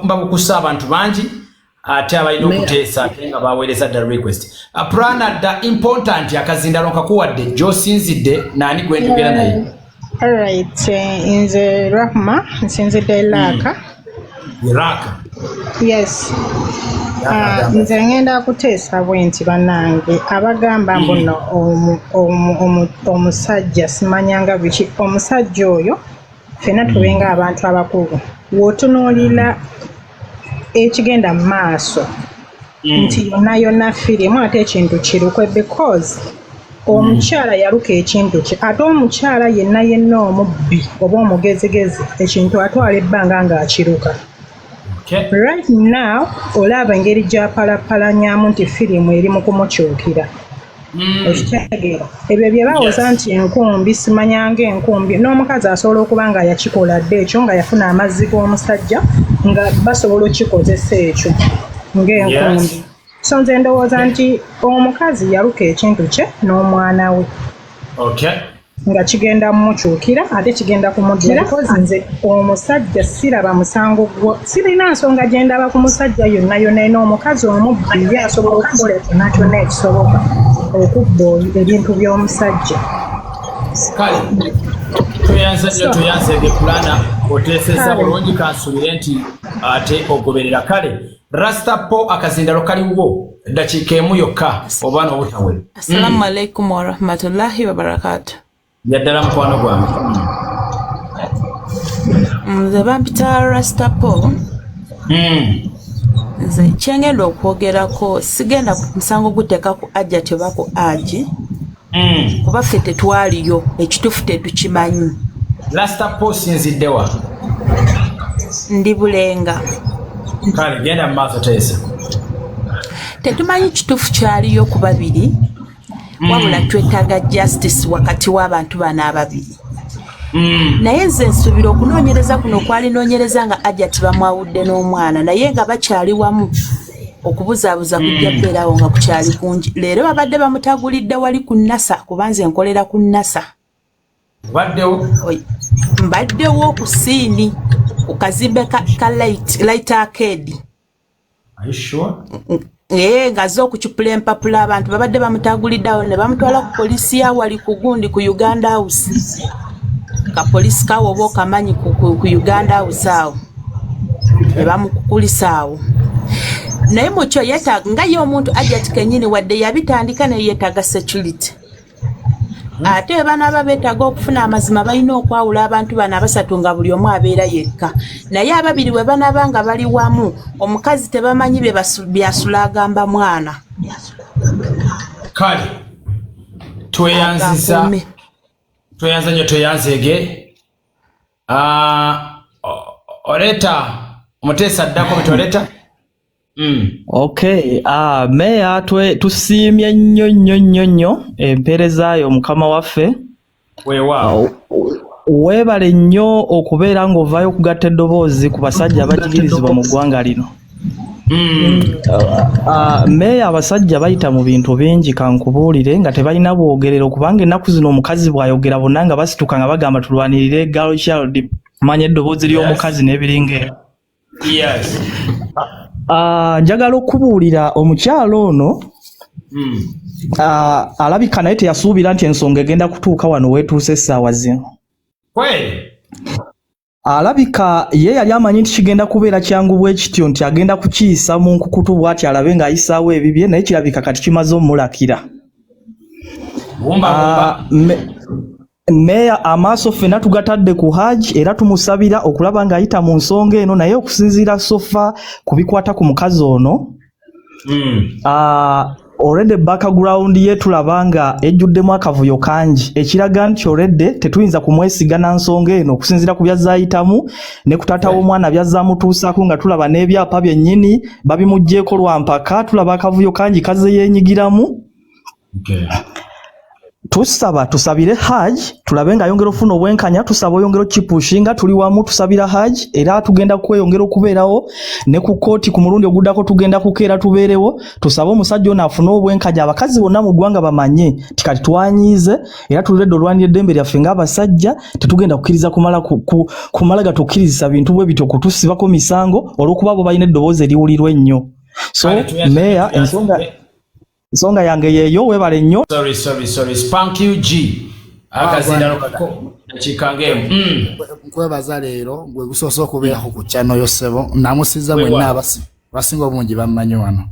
mbabukusa abantu bangi ate abalina okuteesa ate nga baweereza dda request. Prana dda important akazindalo nkakuwadde gy'osinzidde naani gwe njogera naye. Alright, nze Rahma nsinzidde Iraka. Iraka? Yes. Nze ngenda kuteesa bwenti bannange abagamba mbuno omusajja simanyanga biki omusajja oyo ffenna tubenga abantu abakulu w'otunuulira ekigenda mu maaso nti yonna firimu ate ekintu kirukwe because omukyala yaluka ekintu kye ate omukyala yenna omubbi oba omugezigezi ekintu atwala ebbanga ng'akiruka. Right now olaba engeri gy'apalapalanyamu nti firimu eri mu kumukyukira. Ekitegeera ebyo bye bawoza nti enkumbi simanyanga enkumbi n'omukazi asobola okuba nga yakikola dde ekyo nga yafuna amazzi g'omusajja nga basobola okukikozesa ekyo ng'enkumbi. So nze ndowooza nti omukazi yaluka ekintu kye n'omwana we nga kigenda mumukyukira ate kigenda kumuddira because nze omusajja siraba musango gwo sirina nsonga gye ndaba ku musajja yonna n'omukazi omubbi asobola okukola kyonna ekisoboka okubba ebintu by'omusajja. Kale tuyanze ebyepulana oteesezza bulungi kansuubire nti ate ogoberera. Kale Rastapo akazindalo kaliwo eddakiika emu yokka oba n'obutawera. Assalamu alaikum warahmatullahi wabarakatuh. Yaddala mukwano gwange. Nze bampita Rastapo. Nze kyengenda okwogerako sigenda ku musango guteeka ku Hajjati oba ku Hajji. Kuba ffe tetwaliyo ekituufu tetukimanyi. Rastapo sinziddewa? Ndi Bulenga. Kale genda mu maaso teesa. tetumanyi kituufu kyaliyo ku babiri wabula twetaaga justice wakati w'abantu bano ababiri naye nze nsuubira okunoonyereza kuno kwalinoonyereza nga hajjat bamwawudde n'omwana naye nga bakyali wamu okubuzaabuza kujja kubeerawo nga kukyali kungi leero babadde bamutagulidde wali ku nasa kuba nze nkolera ku nasa mbaddewo ku siini ku kazimbe ka light arcade ngaze okucupula empapula abantu babadde bamutaguliddeawo ne bamutwala ku polisi ya wali ku gundi ku Uganda House ka polisi kawo oba okamanyi ku Uganda House awo ne bamukukulisa awo naye mukyo yeetaaga nga ye omuntu hajjat kennyini wadde yabitandika naye yeetaaga security ate bana ababeetaaga okufuna amazima balina okwawula abantu bano abasatu nga buli omu abeera yekka naye ababiri bwe banaba nga bali wamu omukazi tebamanyi byasula agamba mwana kale tweyanziza nnyo tweyanzeege oleta omuteesa addako betoleta Okay, meya tusiimye nnyo empeereza yo mukama waffe. Weebale nnyo okubeera ng'ovaayo okugatta eddoboozi ku basajja abajigirizibwa mu ggwanga lino. Meya abasajja bayita mu bintu bingi kankubuulire nga tebalina bwogerero kubanga ennaku zino omukazi bw'ayogera bonna nga basituka nga bagamba tulwanirire girl child manya eddoboozi ly'omukazi n'ebiringa. Yes. Njagala okubuulira omukyalo ono alabika naye teyasuubira nti ensonga egenda kutuuka wano weetuuse essaawa zino. Alabika ye yali amanyi nti kigenda kubeera kyangu bwe kityo nti agenda kukiyisa mu nkukutu bw'ati alabe ng'ayisaawo ebibye naye kirabika kati kimaze omulakira. Meya amaaso ffenna tugatadde ku Hajji era tumusabira okulaba ng'ayita mu nsonga eno naye okusinziira sofa ku bikwata ku mukazi ono already background ye tulaba nga ejjuddemu akavuyo kangi ekiraga nti already tetuyinza kumwesiga na nsonga eno okusinziira ku byazaayitamu ne ku taata w'omwana byazaamutuusaako nga tulaba n'ebyapa byennyini babimuggyeko lwa mpaka tulaba akavuyo kangi kaze yeenyigiramu. Tusabire Hajji tulabe nga ayongera ofuna obwenkanya tusaba oyongera okipushinga tuli wamu tusabira Hajji era tugenda kweyongera okubeerawo ne ku kooti ku mulundi oguddako tugenda kukeera tubeerewo tusaba omusajja ono afune obwenkanya abakazi bonna mu ggwanga bamanye tikati twanyiize era tulidde olwanira eddembe lyaffe ng'abasajja tetugenda kukkiriza kumala gatukkirizisa bintu bwe bityo kutusibako misango olw'okuba bo balina eddoboozi eriwulirwa ennyo. So meya ensonga yange yeeyo weebale nnyo. Sorry. Spank you G. Akazindalo kako chikange. Nkwebaza leero gwe gusoose okubeerako ku channel yo ssebo namusiza mwenna abasinga obungi bammanyi wano.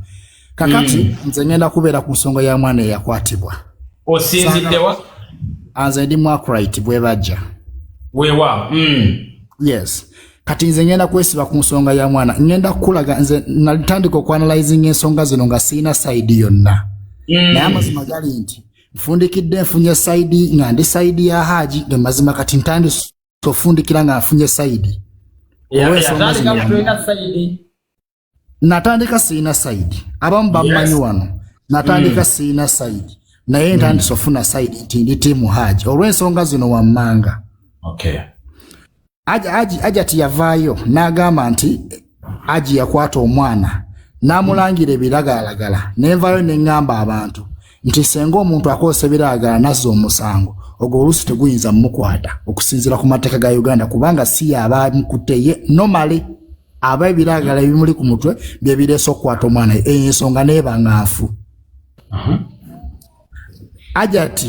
Kakati nze ngenda kubeera ku nsonga ya mwana eyakwatibwa. Osinziddewa? Anze ndi Mwakurite bwe bajja. Weewa. Yes. Kati nze ngenda kwesiba ku nsonga ya mwana ngenda kulaga nze nalitandika okuanalyzing ensonga zino nga siina side yonna. Naye amazima gali nti nfundikidde nfunye side nga ndi side ya Hajji ge mazima kati ntandise ofundikira nga nfunye side. Natandika siina side. Abamu bammanyi wano. Natandika siina side. Naye ntandise ofuna side nti ndi tiimu Hajji. Olw'ensonga zino wammanga. Okay. Hajjat yavaayo n'agamba nti Hajji yakwata omwana n'amulangira ebiragalalagala n'envayo n'eŋŋamba abantu nti senga omuntu akozesa ebiragalalagala nazza omusango ogwo oluusi teguyinza mmukwata okusinziira ku mateeka ga Uganda kubanga si yabaamukutte ye normally aba ebiragalalagala ebimuli ku mutwe bye bireese okukwata omwana ensonga n'eba ngaafu. Hajjat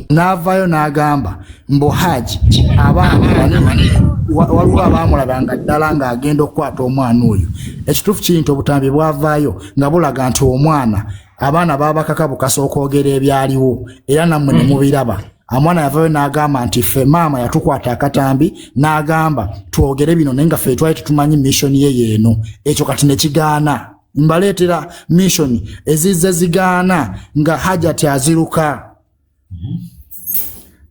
n'avaayo n'agamba mbu Hajji abaana waliwo abaamulabanga ddala ng'agenda okukwata omwana oyo. Ekituufu kiri nti obutambi bwavaayo nga bulaga nti omwana abaana baabakaka bukasa okwogera ebyaliwo era nammwe ne mubiraba. Omwana yavaayo n'agamba nti ffe maama yatukwata akatambi n'agamba twogere bino naye nga ffe twali tetumanyi mission ye yeeno. Ekyo kati ne kigaana. Mbaleetera mission ezizze zigaana nga Hajjat aziruka.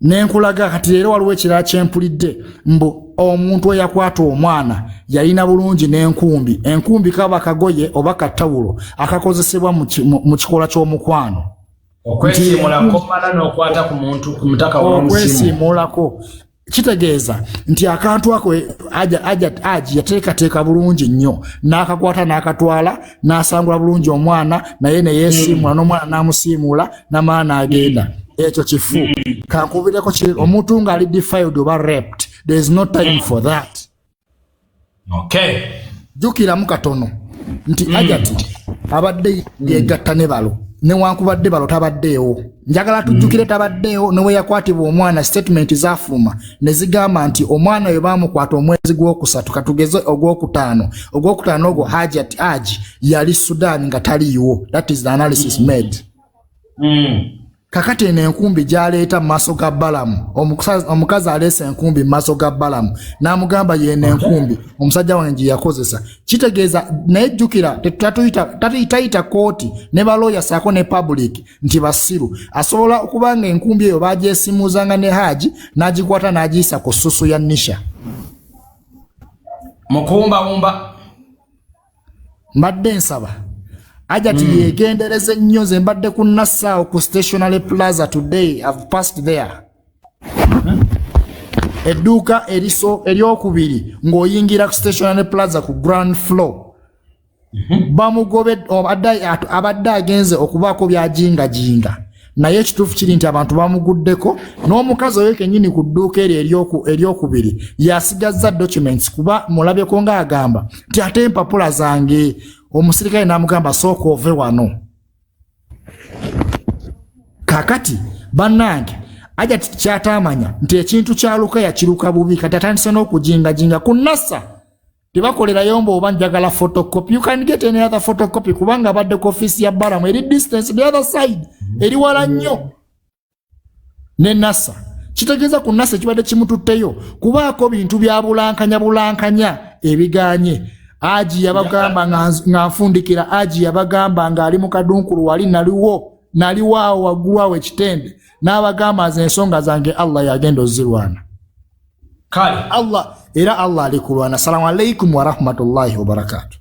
nenkulaga kati leero waliwo ekirala kyempulidde mbu omuntu eyakwata omwana yalina bulungi enkumbi kaba kagoye oba katawulo akakozesebwa mu kikola ky'omukwano okwesimulako mala n'okwata ku muntu ku mutaka okwesimulako kitegeeza nti akantu ako hajji yateekateeka bulungi nnyo n'akakwata n'akatwala n'asangula bulungi omwana naye ne yeesiimula n'omwana n'amusiimula n'amala n'agenda ekyo kifu kankubireko omuntu ng'ali defiled oba raped there is no time for that. Jukiramu katono nti hajjati abadde yegatta ne balo newankubadde balo tabaddeewo njagala tujjukire tabaddeewo newe yakwatibwa omwana statement zafuluma ne zigamba nti omwana oyo baamukwata omwezi gw'okusatu katugeze ogwokutaano ogwo hajji yali Sudan nga taliiwo. That is the analysis made. Kakati eno enkumbi gyaleeta mu maaso ga Balamu omukazi aleese enkumbi mu maaso ga Balamu n'amugamba yeena enkumbi omusajja wange gye yakozesa kitegeeza naye jjukira tatuyita kooti ne balooya saako ne public nti basiru asobola okuba nga enkumbi eyo baagyesimuzanga ne Hajji n'agikwata n'agiyisa ku ssusu ya Nisha mukumbawumba mbadde nsaba hajjati yegendereze nnyo nze mbadde ku Nassau ku Stationery Plaza today. I've passed there. Edduuka eryokubiri ng'oyingira ku Stationery Plaza ku ground floor. Bamugobe abadde agenze okubaako byajingajinga naye ekituufu kiri nti abantu bamuguddeko n'omukazi oyo kennyini ku dduuka eryo eryokubiri yasigazza documents kuba mulabyeko ng'agamba nti ate empapula zange. Omusirikale n'amugamba sooka ove wano. Kakati bannange hajjati kyatamanya nti ekintu kyaluka yakiruka bubi kati atandise n'okujingajinga ku Nassa tebakolerayo mbu oba njagala photocopy. You can get any other photocopy kubanga abadde ku office ya Balamu eri distance the other side eri wala nnyo ne Nassa. Kitegeeza ku Nassa kibadde kimututteyo kubaako bintu bya bulankanya ebiganye. Hajji yabagamba nga nfundikira Hajji yabagamba nga ali mu kadunkulu wali naliwaawo waggulu awo ekitende n'abagamba nze ensonga zange Allah yagenda ozirwana kale Allah ali kulwana. Assalamu alaikum wa rahmatullahi wa barakatuh.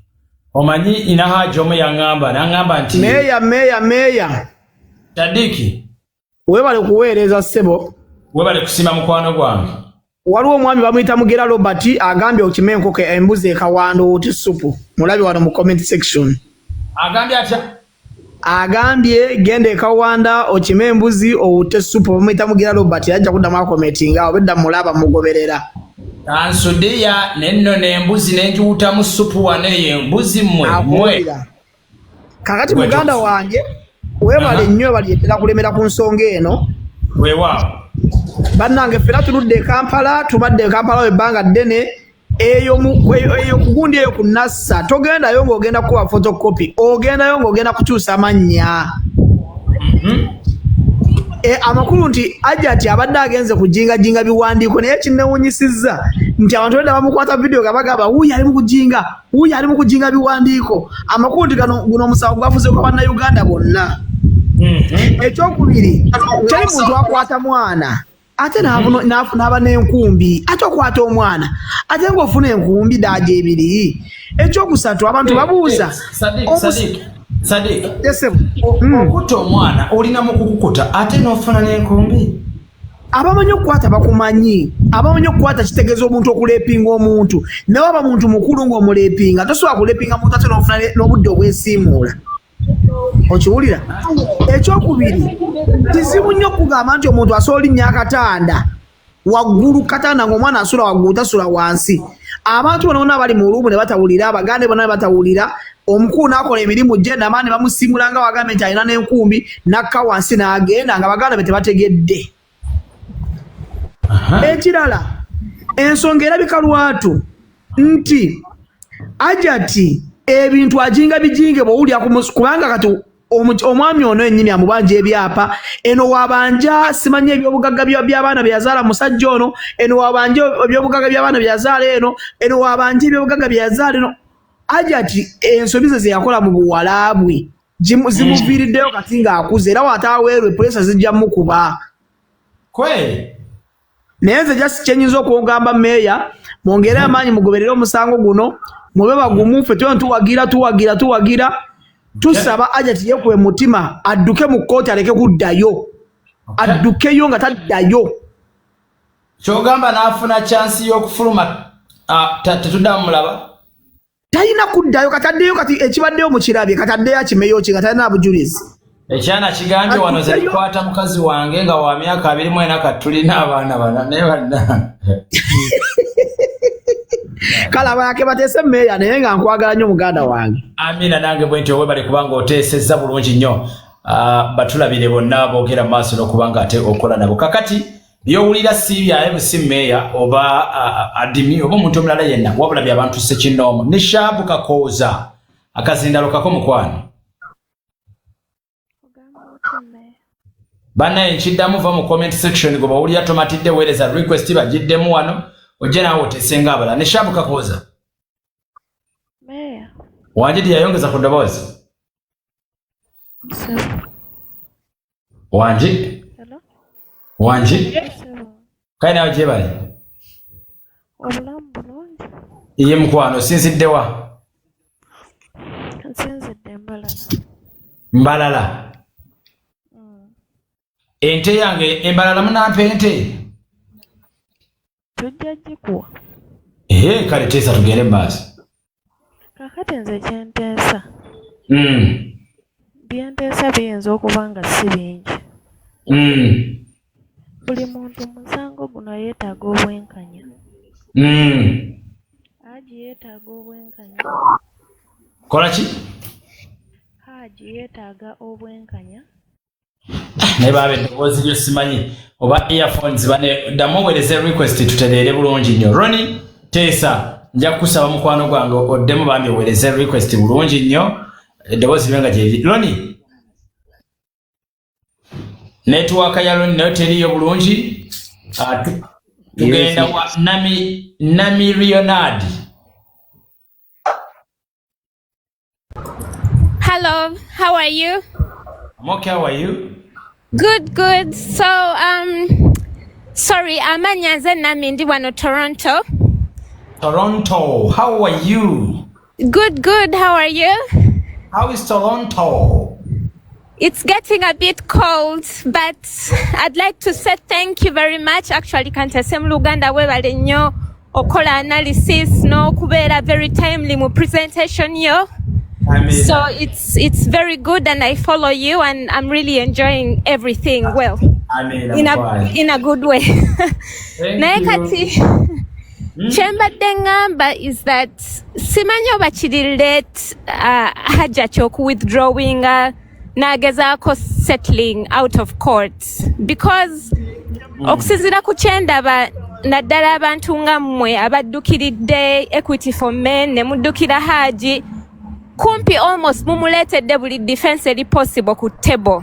Omanyi ina Hajji omu n'angamba nti meya Tadiki webale kuweereza ssebo webale kusima mukwano gwange. Waliwo omwami bamuyita Mugera Robert agambye okime enkoko embuzi ekawando oti supu mulabi wano mu comment section. Agambye atya? Agambye genda ekawanda okime embuzi ote supu bamuyita Mugera Robert ajja kuddamu akometinga obedda mulaba mugoberera. Ansudiya nenno n'embuzi n'enjuutamu supu waneyo embuzi mmwe. Kakati muganda wange webale nnyo balyetera kulemera ku nsonga eno. Weewaawo. Bannange fera tuludde Kampala tubadde Kampala ebbanga ddene eyo kugundi eyo ku Nassa togendayo ng'ogenda kuwa photocopy ogendayo ng'ogenda kukyusa amannya. Amakulu nti hajjati abadde agenze kujingajinga biwandiiko naye kinnewunyisizza nti abantu badde bamukwata video gabagamba wuuyo ali mu kujinga biwandiiko. Amakulu nti guno omusawo gwafuze kwa bannayuganda bonna. Ekyokubiri teri muntu akwata mwana ate n'aba n'enkumbi ate okwata omwana ate ng'ofuna enkumbi daaja ebiri. Ekyokusatu abantu babuuza Sadiq okuta omwana olina mu kukukuta ate n'ofuna n'enkumbi. Abamanyi okukwata bakumanyi, abamanyi okukwata kitegeeza omuntu okuleepinga omuntu naye aba muntu mukulu ng'omuleepinga tosobola kuleepinga muntu ate n'ofuna n'obudde obwesiimuula. Okiwulira? Ekyokubiri kizibu nnyo okugamba nti omuntu asobola linnya akatanda waggulu katanda ng'omwana asula waggulu tasula wansi. Abantu bonna abali mu luumu ne batawulira abagande bonna ne batawulira omukulu n'akola emirimu gye namaani bamusimula nga wagambe nti alina n'enkumbi n'akka wansi n'agenda nga baganda be tebategedde. Ekirala ensonga erabika lwatu nti hajjati ebintu ajinga bijinge bw'owulira kubanga kati omwami ono yennyini amubanja ebyapa eno wabanja simanye ebyobugagga by'abaana bye yazaala musajja ono eno wabanja ebyobugagga by'abaana bye yazaala eno wabanja ebyobugagga bye yazaala eno. Hajjati ensobi ze yakola mu buwala bwe zimuviiriddeyo kati ng'akuze era wataaweerwe puresa zijja mukuba. Kwe. Naye nze just kyenyiza okugamba meeya mwongere amaanyi mugoberere omusango guno mube bagumu ffe tuwagira tusaba ajati yekwe mutima adduke mu kkooti aleke kuddayo addukeyo nga taddayo kyogamba n'afuna chansi y'okufuluma tetuddamu mulaba talina kuddayo kataddeyo kati ekibaddeyo mu kirabye kataddeyo akimeyo ki nga talina bujulizi ekyana kigambye wano ze likwata mukazi wange nga wa myaka 24 kati tulina abaana bana naye banna kala bayake bateese meeya naye nga nkwagala nnyo muganda wange amina nange bwenti owe bali kubanga oteesezza bulungi nnyo batulabire bonna boogera mu maaso n'okubanga ate okola nabo kakati byowulira si byaye busi meeya oba adimi oba omuntu omulala yenna wabula by'abantu ssekinnoomu nisha bukakooza akazindalo kako mukwano bannaye nkiddamu va mu comment section gwe bawulira tomatidde weereza request bagiddemu wano ojje naawe oteesenga abala nisha bukakooza wanje tiyayongeza ku ddoboozi wanje kale nawe gyebali iye mukwano sinziddewa mbalala ente yange embalala munampa ente kale teesa tugende mu maaso kakati nze kyenteesa byenteesa biyinza okuba nga si bingi buli muntu musango guno yeetaaga obwenkanya Haji yeetaaga obwenkanya kola ki Haji yeetaaga obwenkanya naye baba eddoboozi lyo simanyi oba earphones bane ddamu oweereze request tutereere bulungi nnyo Roni teesa nja kukusaba mukwano gwange oddemu bambi oweereze request bulungi nnyo eddoboozi libe nga gyeri Roni network ya Roni nayo teriyo bulungi tugenda wa Nami Leonard. Hello, how are you? I'm okay, how are you? Good. So, sorry, Amanyaze Nami ndi wano Toronto. Toronto, how are you? Good, how are you? How is Toronto? It's getting a bit cold, but I'd like to say thank you very much. Actually, kantese mu Luganda webale nnyo okola analysis no kubeera very timely mu presentation yo. So it's very good and I follow you and I'm really enjoying everything well. In a good way. Naye kati kyembadde ngamba is that simanyi oba kiri late hajjat okuwithdrawing nagezaako settling out of court because okusinziira ku kyendaba naddala abantu nga mmwe abaddukiridde Equity for Men ne muddukira Haji kumpi almost mumuleetedde buli defense eri possible ku table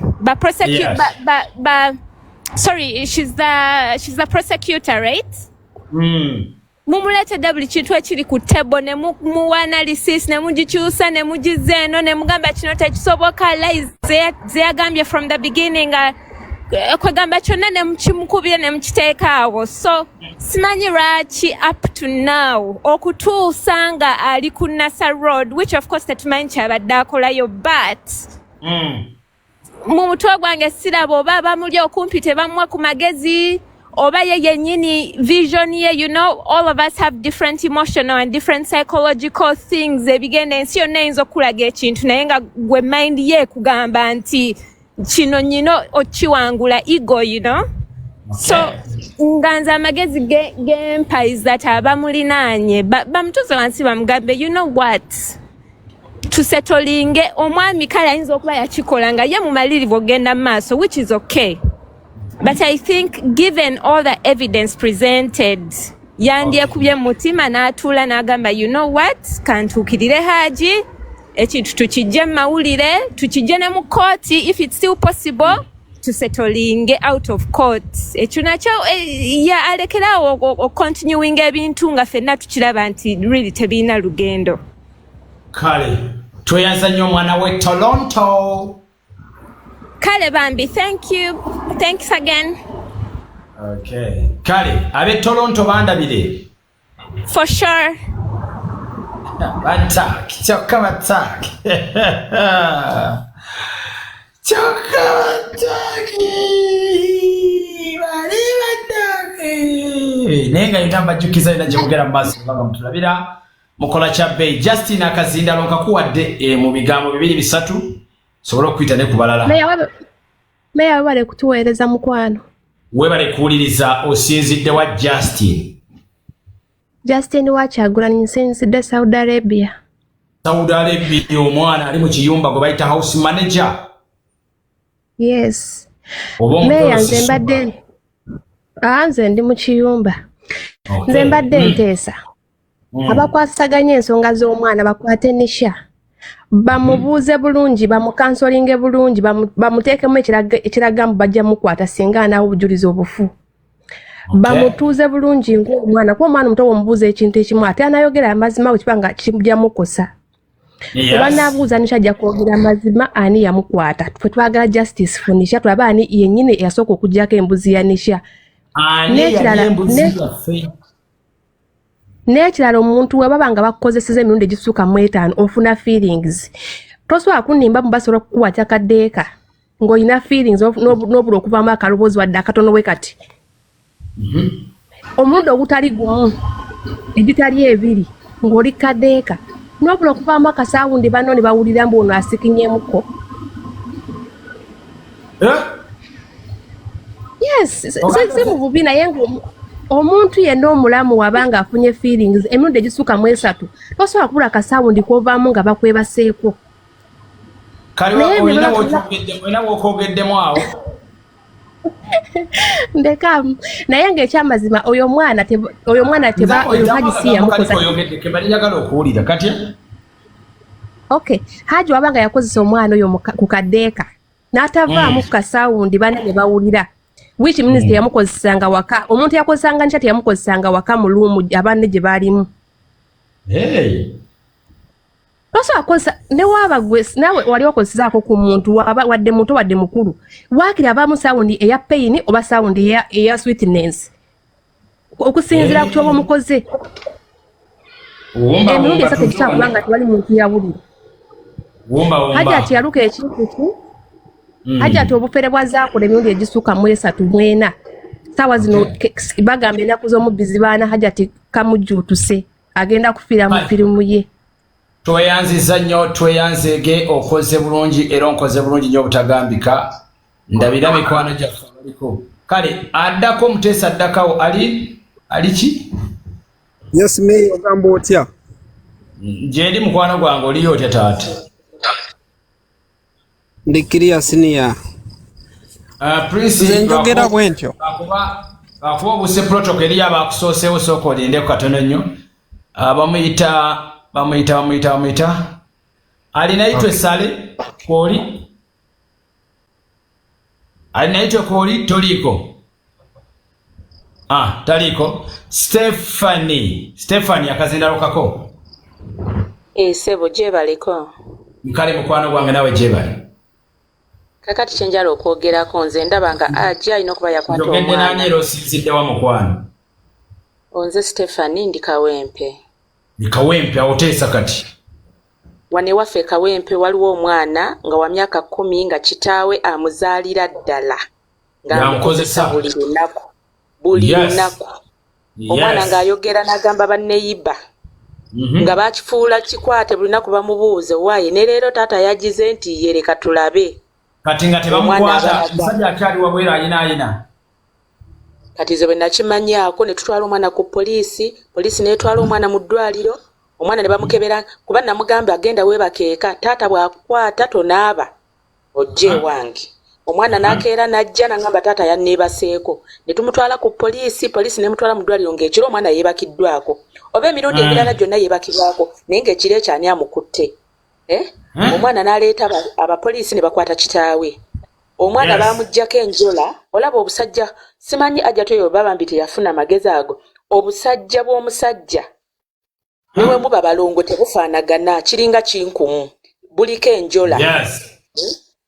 sorry she's the prosecutor right mumuleetedde buli kintu ekiri ku table ne muwa analysis ne mugikyusa ne mugizeeno ne mugamba kino tekisoboka lies zeyagambye from the beginning kwegamba kyonna ne mukimukubira ne mukiteekaawo so simanyi lwaki up to now okutuusa nga ali ku Nasa Road which of course tetumanyi kyabadde akolayo but mu mutwe gwange siraba oba bamuli okumpi tebamuwa ku magezi oba ye yennyini vision ye you know all of us have different emotional and different psychological things ebigenda ensi yonna eyinza okulaga ekintu naye nga gwe mind ye kugamba nti kino nyino okiwangula ego you know so nganza amagezi gempa is that abamulinaanye bamutuze wansi bamugambe you know what tusettlinge omwami kale ayinza okuba yakikola nga ye mumalirivu ogenda mu maaso which is okay. But I think given all the evidence presented, yandyekubye mutima n'atuula n'agamba you know what kantuukirire Haji ekintu tukijje mu mawulire tukijje ne mu kooti if it's still possible to settling out of court ekyo nakyo alekerawo continuing ebintu nga ffenna tukiraba nti really tebiina lugendo kale tweyanza nnyo omwana we Toronto Kale Bambi, thank you. Thanks again. Okay. Kale, abe Toronto bandabire. For sure. Attack. Choka attack. Choka attack. Bali attack. Nenga yitamba jukiza ina jogera mbasi banga mutulabira. Mukola chabe Justin akazinda lonka kuwadde mu bigambo 2-3 sobola okuyita ne kubalala. Meya wale kutuweereza mukwano. Webale kuwuliriza osinzidde wa Justin. Justin Wachagula nsinzidde Saudi Arabia. Saudi Arabia omwana ali mu kiyumba gwe bayita house manager. Yes. Meya nze mbadde nze ndi mu kiyumba. Nze mbadde nteesa. Abakwasaganya ensonga z'omwana bakwate nisha. Bamubuuze bulungi, bamukansolinge bulungi, bamuteekemu ekiragambo bajja mukwata singa anaawo obujulizi obufu. Bamutuuze bulungi ng'omwana kuba omwana omuto omubuuza ekintu ekimu ate anayogera amazima wekibanga kijja mukosa. Oba naabuuza nisha ajja kwogera amazima ani yamukwata. Ffe twagala justice for nisha tulaba ani yennyini eyasooka okuggyako embuzi ya nisha. N'ekirala omuntu we baba nga bakukozeseza emirundi egisuuka mu 5 ofuna feelings. Tosobola kunnimba mu basobola okukukwata kaddeeka ng'olina feelings n'obula okuvaamu akaloboozi wadde akatono we kati. Omulundi ogutali gumu egitali ebiri ng'oli kaddeeka n'obula okuvaamu akasaawundi banno ne bawulira mbu ono asikinyeemuko. Yes, si mu bubi naye omuntu yenna omulamu wabanga afunye feelings emirundi egisuuka mu 3 tosobola kubula akasaawundi kwovaamu nga bakwebaseeko. Kale olina w'okwogeddemu awo. Ndekamu naye ng'ekyamazima oyo mwana teba oyo Haji si yamukoza. Njagala okuwulira kati. Okay, Haji wabanga yakozesa omwana oyo ku kaddeeka n'atavaamu ku kasaawundi banne ne bawulira. Which means yamukozesanga waka omuntu yakozesanga nchati yamukozesanga waka mu lumu abanne gye balimu. Toso akosa ne waba gwes nawe wali okozesaako ku muntu wadde muto wadde mukulu wakira abamu sound eya pain oba sound eya sweetness okusinzira ku kyobo mukoze. Emirundi esatu ekyakulanga tewali muntu yawulira. Hajjat yaluka ekintu Hajjat obufere bwazaakula emirundi egisuuka mu 3 mu 4 saawa zino bagamba ennaku z'omubbizi baana Hajjat kamujjuutuse agenda kufiira mu firimu ye. Tweyanziza nnyo tweyanzege okoze bulungi era onkoze bulungi nnyo obutagambika ndabira mikwano gyaffe abaliko. Kale addako Muteesa addakawo ali ki? Yes me ogamba otya? Nje ndi mukwano gwange oliyo otya taata? Ndikiria senior. Prince njogera bwentyo. Akuba obuse protocol eri abakusoosewo sooka olindeko katono nnyo. Bamuyita alinaitwe Sale Koli. Alinaitwe Koli toliko. Taliko. Stephanie akazindalukako. Sebo gyebaliko. Nkale mukwano gwange nawe gyebali. Kakati kyenjala okwogerako nze ndaba nga Hajji alina okuba yakwata omwana. Njogedde nani era osinzidde wa mukwano? Onze Stephanie ndi Kawempe. Ni Kawempe awoteesa kati. Wane waffe Kawempe waliwo omwana nga wa myaka 10 nga kitaawe amuzaalira ddala. Ng'amukozesa buli lunaku. Omwana ng'ayogera n'agamba banneyiba. Nga bakifuula kikwate buli lunaku bamubuuze waaye ne leero taata yagize nti yereka tulabe. Kati nga tebamukwata musajja akyali wabwera ayina. Kati ze bwe nakimanyaako ne tutwala omwana ku poliisi n'etwala omwana mu ddwaliro omwana ne bamukebera kuba namugamba agenda weebakeeka taata bw'akukwata tonaaba ojje wange. Omwana n'akeera n'ajja n'agamba taata yanneebaseeko ne tumutwala ku poliisi ne mutwala mu ddwaliro ng'ekiro omwana yeebakiddwako oba emirundi ebirala gyonna yeebakibwako naye ng'ekiro ekyo ani amukutte. Omwana n'aleeta abapoliisi ne bakwata kitaawe. Omwana bamuggyako enjola olaba obusajja simanyi Hajjat oyo babambi teyafuna magezi ago obusajja bw'omusajja niwe muba balongo tebufaanagana kiringa kinkumu buliko enjola.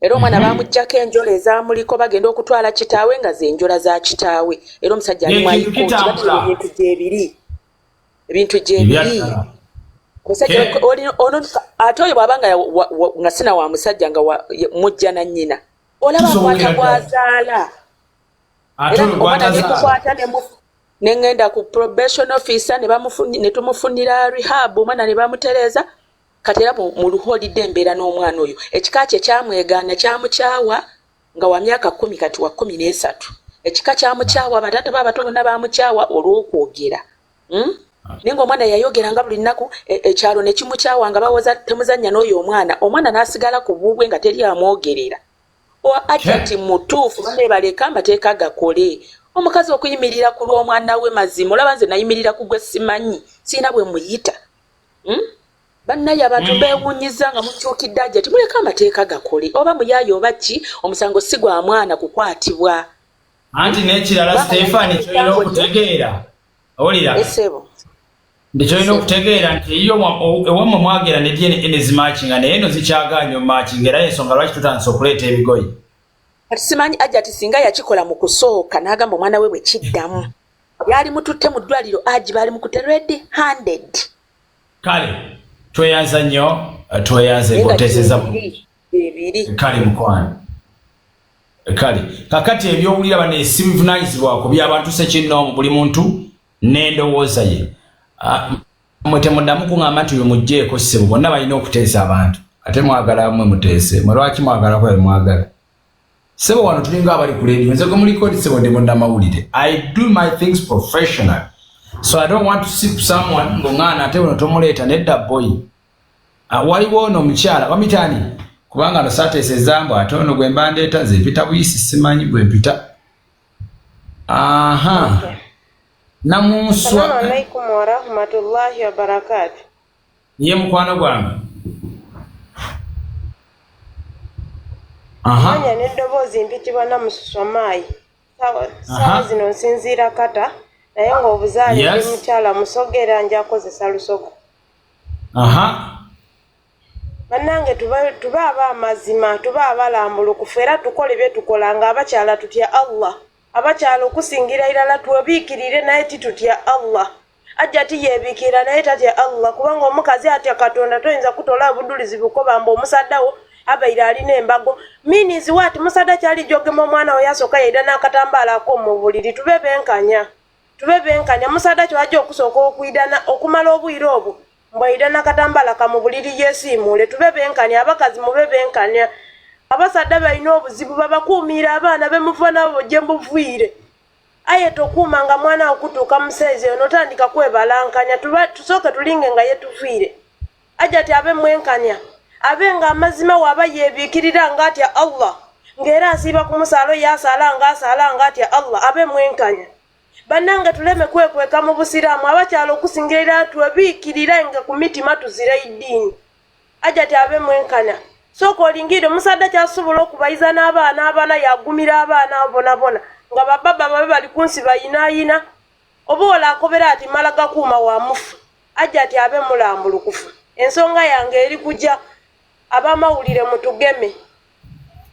Era omwana bamuggyako enjola ezaamuliko bagenda okutwala kitaawe nga ze njola za kitaawe. Era omusajja ali mu ayikooti ebintu gyebiri. Ebintu gyebiri. Omusajja ono ate oyo bw'aba nga sina wa musajja nga mujja na nnyina. Olaba akwata gwazaala. Era omwana nekukwata ne ngenda ku probation officer ne tumufunira rehab omwana ne bamutereeza. Kati era mu luholidde embeera n'omwana oyo ekika kye kyamwegaana kyamukyawa nga wa myaka 10 kati wa 13. Ekika kyamukyawa bataata b'abato bonna bamukyawa olw'okwogera. Ninga omwana yayogera nga buli nnaku ekyalo ne kimukyawa nga bawoza temuzannya n'oyo omwana n'asigala ku bubwe nga teri amwogerera. Hajjati mutuufu bane baleka amateeka gakole. Omukazi okuyimirira ku lw'omwana we mazima olaba nze nayimirira ku gwe simanyi sirina bwe muyita. Bannaye abantu beewuunyiza nga mukyukidde Hajjati muleka amateeka gakole oba muyaayo oba ki omusango si gwa mwana kukwatibwa. Anti n'ekirala Stefani kyolina okutegeera owulira ndikyolina okutegeera nti iyo ewamwe mwagera ne DNA zimakinga naye eno zikyagaanye omumakinga era ensonga lwaki tutandise okuleeta ebigoyi. Kati simanyi Hajjati singa yakikola mu kusooka n'agamba omwana we bwe kiddamu yali mututte mu ddwaliro Hajji baali mukute red handed. Kale tweyanza nnyo tweyanze ng'oteeseza kale mukwano kale kakati ebyowulira bano esibivunaanyizibwako by'abantu sekinnoomu buli muntu n'endowooza ye. Mwe temuddamu kuŋŋamba nti oyo muggyeko ssebo bonna balina okuteesa abantu ate mwagala mwe muteese mwe lwaki mwagala ko mwagala ssebo wano tulinga abali ku leediyo nze gwe muliko ndi ssebo ndi munnamawulire. I do my things professional so I don't want to sip someone ng'oŋŋaana ate buno tomuleeta nedda boy. Waliwo ono omukyala wamitani kubanga no saateeseza mbu ate ono gwe mba ndeeta nze mpita buyisi simanyi gwe mpita. Namuswa. Assalamu alaikum wa rahmatullahi wa barakatuh. Ye mukwano gwange. Manya n'eddoboozi mpitibwa Namususwa Maayi. Sawa zino nsinziira kata naye ng'obuzaale ndi mukyala musogera nja kozesa lusogo. Bannange tuba ab'amazima tuba abalambulukufu era tukole bye tukola nga abakyala tutya Allah. Abakyala okusingira irala twebiikirire naye titutya Allah. Hajjati yeebiikira naye tatya Allah kubanga omukazi atya Katonda toyinza kutola budulizi bukobamba omusaddawo abaire alina embago. Means what musadda kyali jogema omwana we yasooka yaida n'akatambaala ak'omu buliri tube benkanya musadda ky'ajja okusooka okuidana okumala obwire obwo mbwaida n'akatambaala ka mu buliri yeesiimuule tube benkanya abakazi mube benkanya. Abasadda balina obuzibu babakuumira abaana bemuva nabo gye mbuviire. Aye tokuuma nga mwana okutuuka museeze onotandika kwebalankanya tusooke tulinge nga yetuviire. Hajjati abe mwenkanya abe nga amazima waba yeebiikirira nga atya Allah ng'era asiiba ku musaalo yaasala nga atya Allah abe mwenkanya. Bannange tuleme kwekweka mu busiraamu abakyala okusingira twebiikirira nga ku mitima tuzira iddiini. Hajjati abe mwenkanya. Soko olingire omusadda kyasobola okubayiza n'abaana abaana yagumira abaana bonabona nga bababa babe bali kunsi bayinaayina oba olaakobera ati mala gakuuma wa mufu. Hajjati abe mulambulukufu. Ensonga yange eri kujja abamawulire mutugeme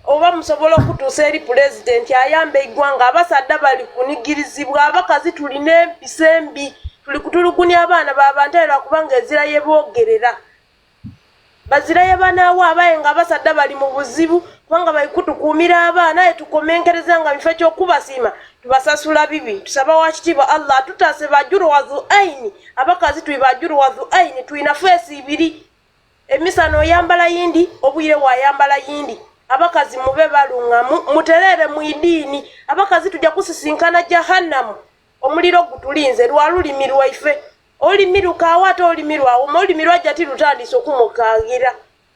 oba musobola okutuusa eri pulezidenti ayambe eggwanga. Abasadda bali kunigirizibwa abakazi tulina empisa embi tuli kutulugunya abaana b'abantu era kubanga ezira yeboogerera baziraye banaawo abaye nga abasadda bali mu buzibu kubanga bali kutukuumira abaana tukomenkereza nga bifo ky'okubasiima tubasasula bibi. Tusaba wakitiibwa Allah tutaase bajuru wazu aini abakazi tuli bajuru wazu aini tulina feesi ibiri emisano oyambala yindi obwire wayambala yindi. Abakazi mube balungamu muterere mu idiini abakazi tujja kusisinkana jahannamu omuliro gutulinze lwalulimi lwaife olulimi lukaawa ate olulimi lwawo olulimi lwajjati lutandise okumukaagira.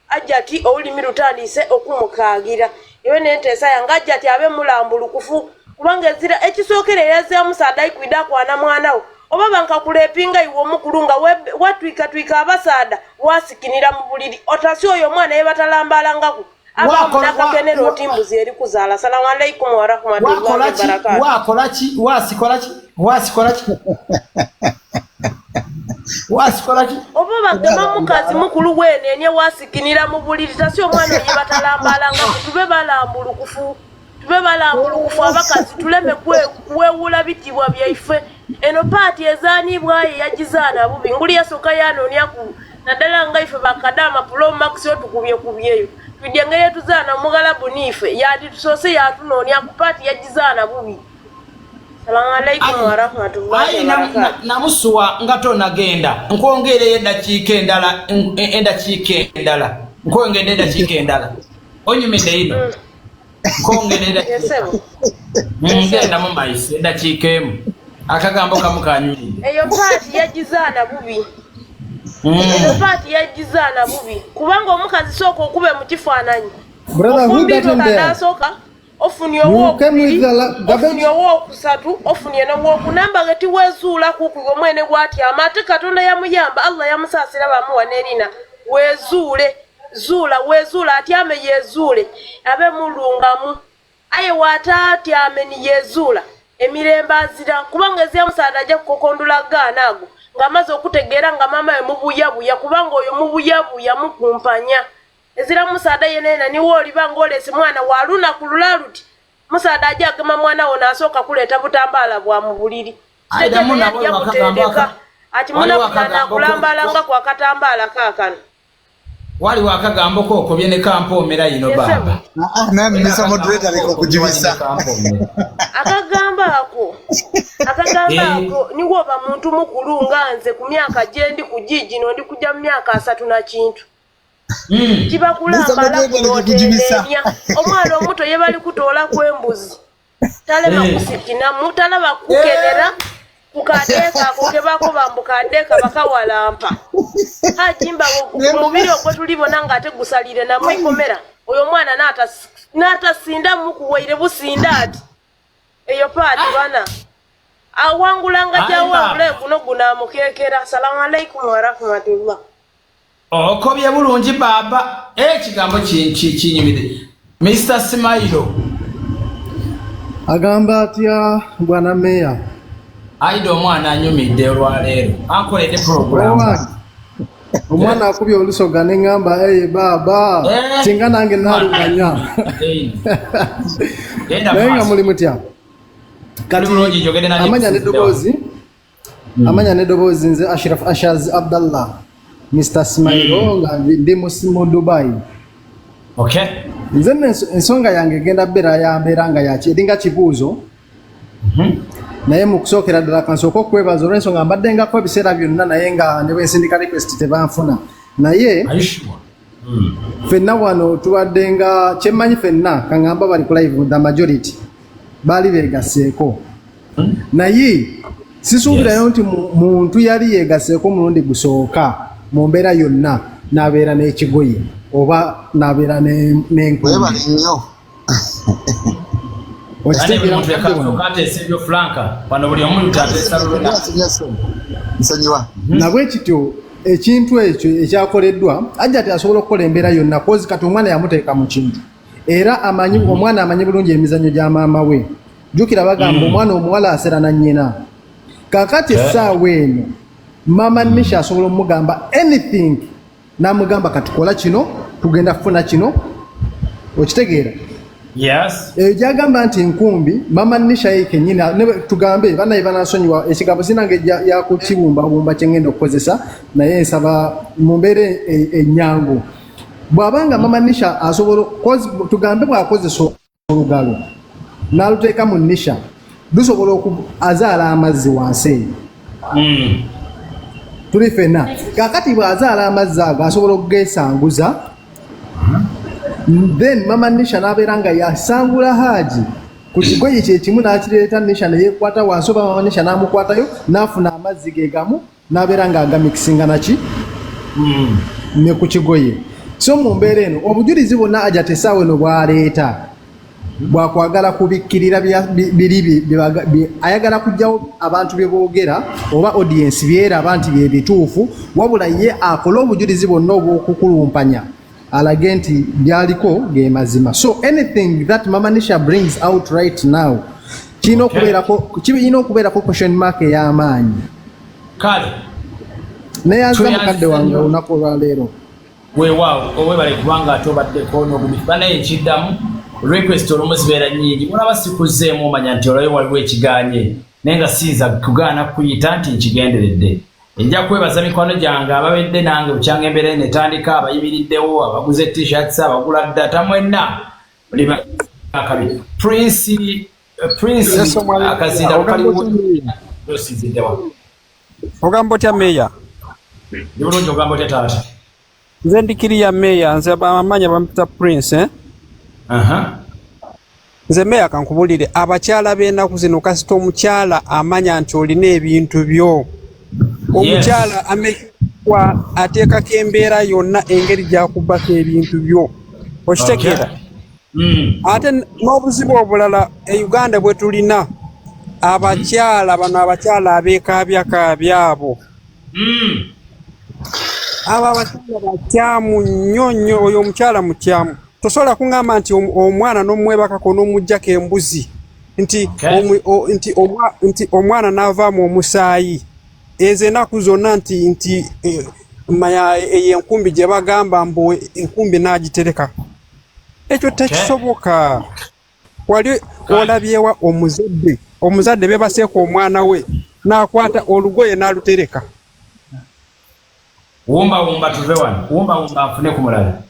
Hajjati olulimi lutandise okumukaagira ewe nenteesa yange Hajjati abe mulambulukufu kubanga ezira ekisookera eyazeya musaada ikwida kwana mwanawo oba bankakulepinga iwe omukulu nga watwikatwika abasaada wasikinira mu buliri otasi oyo omwana yebatalambaalangaku abamudakakenera otimbuzi eri kuzaala. Assalamu alaikum wa rahmatullahi wa barakatuh. Wakolaki wasikolaki Wasikolaki? Oba bagamba mukazi mukulu wene wasikinira mu buliri tasyo omwana ye batalambalanga tube balambulukufu. Tube balambulukufu abakazi tuleme kwewula bitibwa byaife. Eno paati ezaanibwa yagizaana bubi. Nguli yasoka yanoonya ku naddala nga ife bakadama Pro Max yo tukubyeyo. Tujja ngeye tuzaana mugalabu nife yadi tusose yatunoonya ku paati yagizaana bubi. Salamu alaikum wa rahmatullahi wa barakatuh. Namusuwa ngato nagenda. Nkwongere endakiika endala. Nkwongere endakiika endala. Onyumide ino. Nkwongere endakiika. Ngenda mu maisi endakiika emu. Akagambo kamu kanyumide. Eyo paati yagizaana bubi. Eyo paati yagizaana bubi. Kubanga omukazi sooka okube mu kifaananyi. Brother, who got in there? Ofunye owokusatu ofunye n'owokunamba gati wezuula kuku omwene bw'ati amate Katonda yamuyamba Allah yamusaasira bamuwa n'erina wezuula atyame yezuule abe mulungamu aye watatyame ni yezuula emirembe azira kubanga eziyamusaada ajja kukokondula gaanaago ng'amaze okutegeera nga mama we mubuyabuya kubanga oyo mubuyabuya mukumpanya ezira musaada yenena niwo oliba ng'olesi mwana waluna ku lulaluti musaada ajja agema mwana wo n'asooka kuleeta butambala bwa mu buliri ati munakugana kulambalanga kwa katambala kaakano wali wakagambo koko byene kampoomera yino baba nami nisa moderator liko kujibisa akagamba ako niwo ba muntu mukulu nga nze ku myaka gye ndi ku jiji no ndi kujja mu myaka 3 na kintu kiba kulambala kunoteenya omwana omuto ye bali kutoola kw'embuzi talema kusikina mutalaba kukenera kukadeeka kukebako bambukadeeka bakawalampa hajimba mubiri ogwo tulibona nga ate gusalire namwikomera oyo mwana n'atasinda mukuwaire businda ati eyo paati bana awangulanga gyawangula guno gunamukeekera. Salamu alaikum wa rahmatullah. Okobye bulungi baba ekigambo kinyumide Mr. Smailo agamba atya bwana meya aido omwana anyumidde olwaleero ankoledde program omwana akubye olusoga neŋŋamba baba singa nange naluganya naye nga muli mutya kati amanya n'eddoboozi nze Ashraf Ashaz Abdallah Mr. Smailo nga ndi mu Dubai. Okay. Nze ensonga yange genda bera yambeera nga yakiringa kibuuzo. Naye mu kusookera ddala kansooka okwebaza olw'ensonga mbadde ngako ebiseera byonna naye nga ne bwensindika request tebanfuna. Naye ffenna wano tubadde nga kyemmanyi ffenna kaŋŋamba bali ku live the majority baali beegaseeko. Naye sisuubirayo nti muntu yali yeegaseeko mulundi gusooka mu mbeera yonna n'abeera n'ekigoye oba n'abeera n'enkumbi. Nabwe kityo ekintu ekyo ekyakoleddwa hajjat asobola okukola embeera yonna kozi kati omwana yamuteeka mu kintu era omwana amanyi bulungi emizannyo gya maama we. Jjukira bagamba omwana omuwala asera na nnyina. Kaakati essaawa eno mama Nisha asobola omugamba anything n'amugamba katukola kino tugenda kufuna kino okitegeera. Yes. Gyagamba nti enkumbi mama Nisha ye kennyina tugambe banaye banasonyiwa ekigambo sinange yakukibumba kyengenda okukozesa naye nsaba mu mbeera ennyangu bw'abanga mama Nisha asobola tugambe bw'akozesa olugalo n'aluteeka mu Nisha lusobola azaala amazzi wansi eyo. Tuli ffenna kaakati bw'azaala amazzi ago asobola okugeesanguza then mama Nisha n'abeera nga yasangula Haji ku kigoye kyekimu n'akireeta Nisha ne yeekwata wansi oba mama Nisha n'amukwatayo n'afuna amazzi ge gamu n'abeera ng'agamikisinga naki ne ku kigoye. So mu mbeera eno obujulizi bwonna hajjat essaawa eno bw'aleeta bwakwagala kubikkirira biri ayagala kujjawo abantu bye boogera oba audience byeraba nti bye bituufu wabula ye akola obujulizi bwonna obw'okukulumpanya alage nti byaliko ge mazima. So anything that mama Nisha brings out right now kirina okubeerako question mark ey'amaanyi. Kale neyanza mukadde wange olunaku olwaleero weewaawo owebale kubanga atobaddeko n'ogumikibana ekiddamu request olumu zibeera nnyingi mulaba sikuzeemu omanya nti olwayo waliwo ekiganye naye nga siyinza kugaana kuyita nti nkigenderedde nja kwebaza mikwano gyange ababedde nange bukyanga embeera netandika abayimiriddewo abaguze t-shirts abagula data mwenna buli akabi prince akazinda kaliwosiziddewa ogamba otya meya ndi bulungi ogamba otya taata nze ndikiriya meya nze amanya bampita prince nze meya kankubulire abakyala b'ennaku zino kasita omukyala amanya nti olina ebintu byo omukyala amekwa ateekako embeera yonna engeri gy'akubbako ebintu byo okitegeera ate n'obuzibu obulala e Uganda bwe tulina abakyala bano abakyala abeekabyakaabyo abo abakyala bakyamu nnyo nnyo oyo omukyala mukyamu tosobola kuŋŋamba nti omwana n'omwebakako n'omuggyako embuzi nti omwana n'avaamu omusaayi ezo ennaku zonna nti manya eyo enkumbi gye bagamba mbu enkumbi n'agitereka ekyo tekisoboka wali olabyewa omuzadde bebaseeka omwana we n'akwata olugoye n'alutereka wumba tuve wano wumba afune ku mulala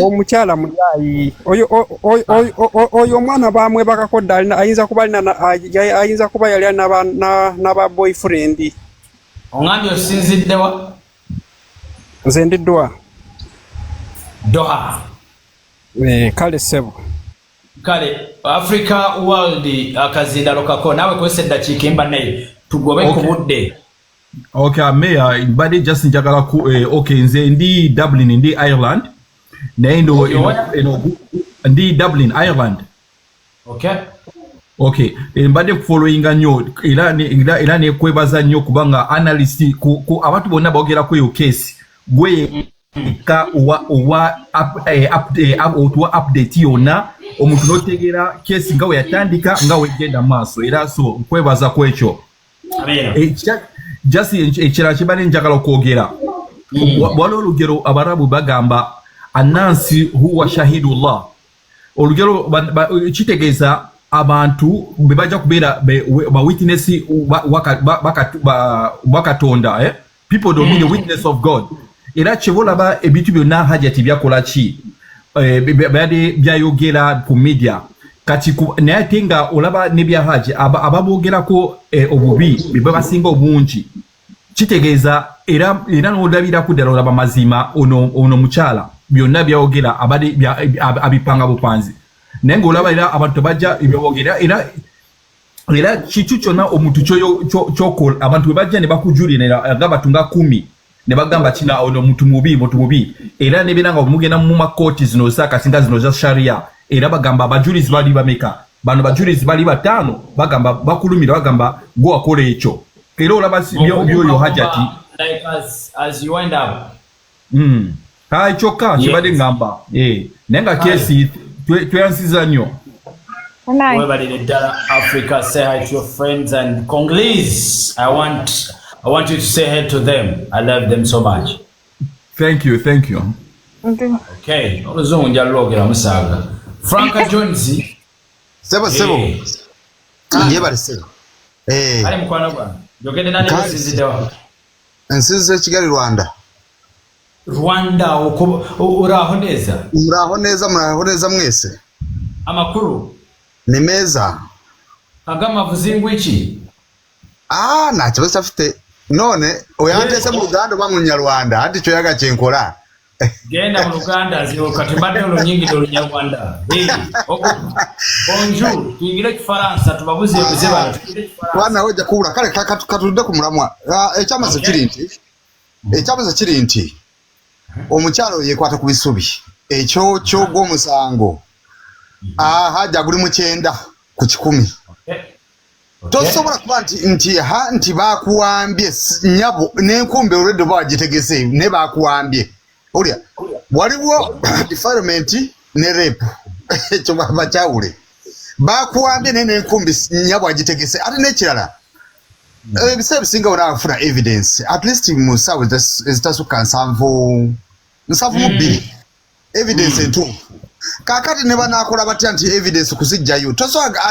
omukyala mulyayi oyo omwana bamwebakako dda ayinza kuba yali n'aba boyfriend oŋambye osinziddewa nze ndi Doha kale sebo kale Africa World akazindalo kako nawe kwese eddakiika emba naye tugobe ku budde okay meya mbadde just njagala ku okay nze ndi Dublin ndi Ireland naye ndo ndi Dublin Ireland okay mbadde kufollowinga nnyo era ne kwebaza nnyo kubanga analyst abantu bonna boogera ku eyo case gwe ka update yonna omuntu n'otegeera case nga we yatandika nga we genda maaso era so nkwebaza ku ekyo just ekirala kye bali njagala okwogera waliwo olugero abarabu bagamba anansi huwa shahidullah olugero kitegeeza abantu be bajja kubeera ba witness bakatonda people don't mean the witness of God era kyebolaba ebintu byonna hajjati byakola ki byayogera ku media kati naye ate nga olaba ne bya hajji ababoogerako obubi bwe basinga obungi kitegeeza era n'olabirako ddala olaba mazima ono mukyala byonna byayogera abadde abipanga bupanzi naye ng'olaba era abantu bajja ebyogera era kikyo kyonna omuntu kyokola abantu bwe bajja ne bakujulira nga batunga 10 ne bagamba kina ono mutu mubi era ne biranga omugenda mu makooti zino zakasinga zino za sharia era bagamba abajulizi bali bameka bano bajulizi bali 5 bagamba bakulumira bagamba gwo wakola ekyo era olaba byoyo hajjati like as you wind up hai choka kibadde ngamba nenga kesi tweyansiza nnyo webalire ddala Africa. Say hi to your friends and Congolese. I want you to say hi to them. I love them so much. Thank you. Okay. Oluzungu njalogera musaga. Franka Jones. Sebo. Yebale sebo. Ali mukwana gwa. Jogende nani kusizidewa. Nsize Kigali Rwanda uraho neza. Muraho mwese. Amakuru ni meza. Kagama vuzingu iki? Na kibazo afite none oyandese mu Uganda ba mu Nyarwanda ati cyo yaga cyenkola. Genda mu Uganda ziro katibadde olunnyingi do Lunyarwanda. Bonjour, tuingire Kifaransa tubabuze buze bantu. Bwana hoja kubura kale katudde ku mulamwa. Ekyamaze kiri nti omukyalo yekwata ku bisubi. Ekyo kyo gw'omusango. Hajja guli mu 9 ku 10. Tosobola kuba nti bakuwambye nyabo n'enkumbi olwedde bagitegese ne bakuwambye. Olya waliwo defilement ne rape ekyo bakyawule bakuwambye n'enkumbi nyabo agitegese ate n'ekirala Ebisebe singa unafuna evidence at least musawe ezitasuka nsanvu mubiri evidence entuufu kakati ne banakola batya nti evidence kuzijjayo toswaga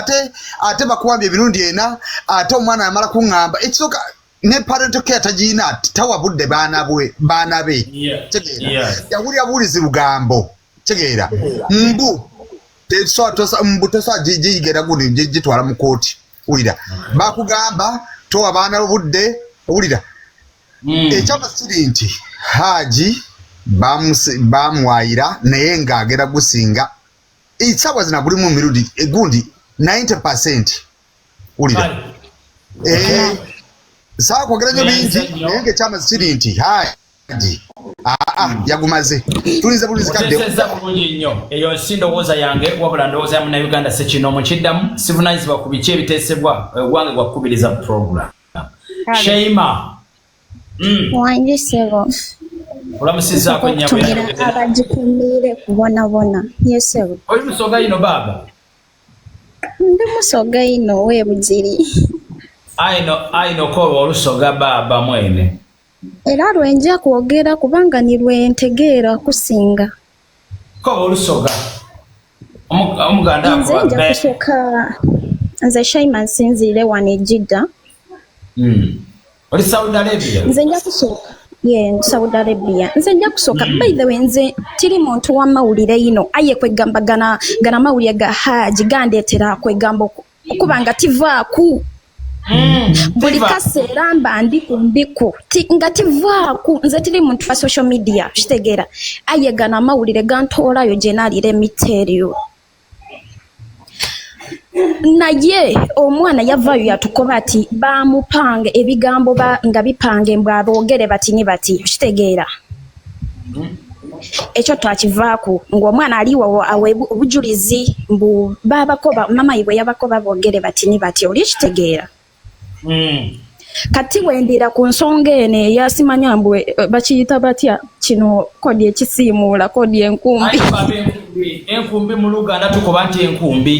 ate bakuwambye ebirundi ena ate omwana yamala kuŋŋamba ekisoka ne parental care tagina tawabudde baana be tegeera yawulira bulizi lugambo tegeera mbu toswa giyigera gundi gitwala mu kooti wulira bakugamba towa baana budde wulira ekyamasiri nti Haji bamuwayira naye ng'agera gusinga ensaawa zina gulimu mirundi egundi 90% wulira sawa kwogera nnyo bingi naye ng'ekyamasiri nti Haji yagumaze tulinze bulizi kadde bulungi nnyo eyo si ndowooza yange wabula ndowooza ya munnayuganda sekino mukiddamu sivunanyizibwa ku biki ebiteesebwa gwange gwakukubiriza program Sheima wangi sebo olamusizaako nnyo abagikumire kubonabona yesebo oli musoga ino baba ndi musoga ino webugiri aino koba olusoga baba mwene era lwenja kwogera kubanga ni lwentegeera kusinga koba olusoga omuganda nze nja kusooka nze Sheima nsinziire wano e Jidda oli Saudi Arabia nze nja kusooka Saudi Arabia nze nja kusooka by the way nze tiri muntu wa mawulire ino aye kwegamba gana mawulire ga Haji gandeetera kwegamba okubanga tivaaku buli kaseera mba ndiku nga tivaaku nze tiri muntu wa social media kitegeera aye gana mawulire gantoolayo gye naalira emiteeriyo naye omwana yavaayo yatukoba ati bamupange ebigambo nga bipange mbw aboogere batini bati kitegeera ekyo twakivaaku ng'omwana aliwo awe obujulizi mbu babakoba mama iwe yabakoba boogere batini bati oli kitegeera kati wendira ku nsonga eno eyasimanya mbu bakiyita batya kino kodi ekisiimuula kodi enkumbi mu Luganda tukoba nti enkumbi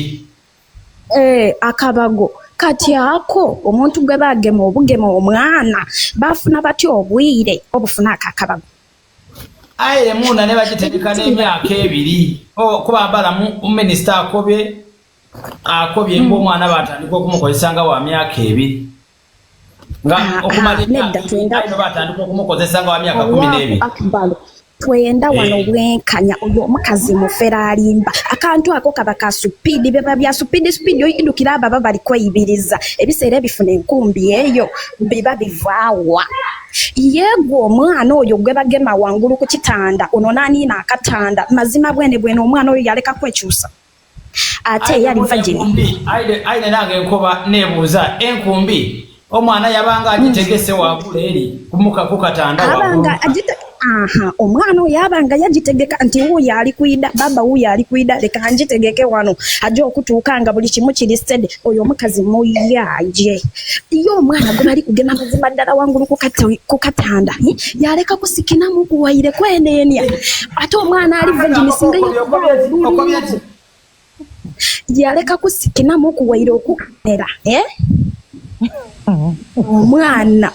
akabago kati ako omuntu gwe bagema obugema omwana bafuna batya obwire obufuna akabago aye muna ne bagiteeka n'emyaka 2 kuba mbala mu minisita akobye ng'omwana batandika okumukozesa nga wa myaka 2 nga okumala emyaka batandika okumukozesa nga wa myaka 12 twenda wano bwenkanya oyo omukazi mufera alimba akantu ako kaba ka supidi beba bya supidi oyindukira ababa bali kweyibiriza ebiseera ebifuna enkumbi eyo biba bivaawa yegwo omwana oyo gwe bagema wangulu ku kitanda ono naniina akatanda mazima bwene omwana oyo yaleka kwekyusa ate yali vagini aine nange enkoba nebuuza enkumbi omwana yabanga agitegese wagula eri kumuka ku katanda abanga omwana oyo abanga yagitegeka nti wuuyo ali kwida baba wuuyo ali kwida leka ngitegeke wano ajja okutuuka nga buli kimu kiri stede oyo omukazi muyaje iyo omwana gwe bali kugema mazima ddala wangulu ku katanda yaleka kusikinamu kuwaire kwenenya ate omwana ali vagini singa yaleka kusikinamu kuwaire okukamera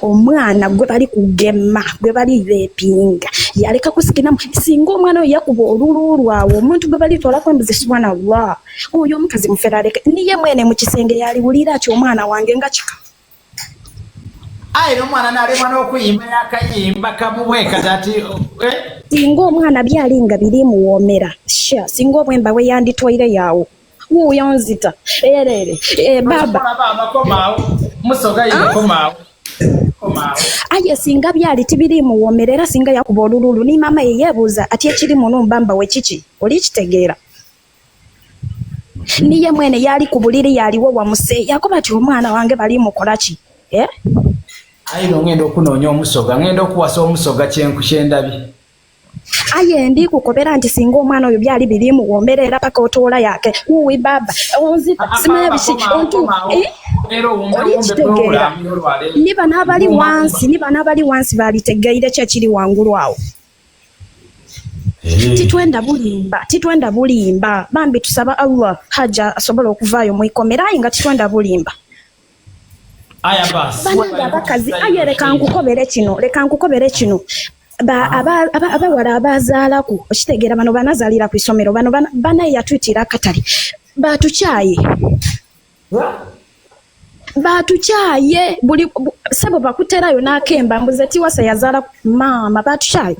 omwana gwe bali kugema gwe bali beepinga yaleka kusikinamu singa omwana oyo yakuba olululu awo omuntu gwe bali toolako embuzi subhanallah oyo omukazi mufera aleke niye mwene mu kisenge yaliwulira ati omwana wange nga kika aye omwana nalemwa n'okuyimba yakayimba kamubweka tati singa omwana byali nga birimuwoomera singa obwemba we yanditwaire yawo wuuyo nzita erere baba musoga ikomawo aye singa byali tibirimuwoomera era singa yakuba olululu ni mama ye yeebuuza ati ekiri muno mbamba we kiki oli kitegeera niye mwene yali ku buliri yaliwo wamuse yakuba ati omwana wange bali mukola ki aye ngenda okunoonya omusoga ngenda okuwasa omusoga kyenku kyendabi aye ndi kukobera nti singa omwana oyo byali birimuwoomera era paka otoola yake wuwi baba onzita simanya biki ontu olitegeera niba n'abali wansi balitegeire kyekiri wangulu awo titwenda bulimba bambi tusaba Allah hajja asobola okuvaayo mu ikomera aye nga titwenda bulimba aya basi bananga abakazi aye leka nkukobere kino abawala abazaalaku okitegeera bano banazaalira ku isomero bano banaye yatwitira akatale batukyaye buli sabo bakuterayo n'akemba mbuze tiwasa yazaala maama batukyaye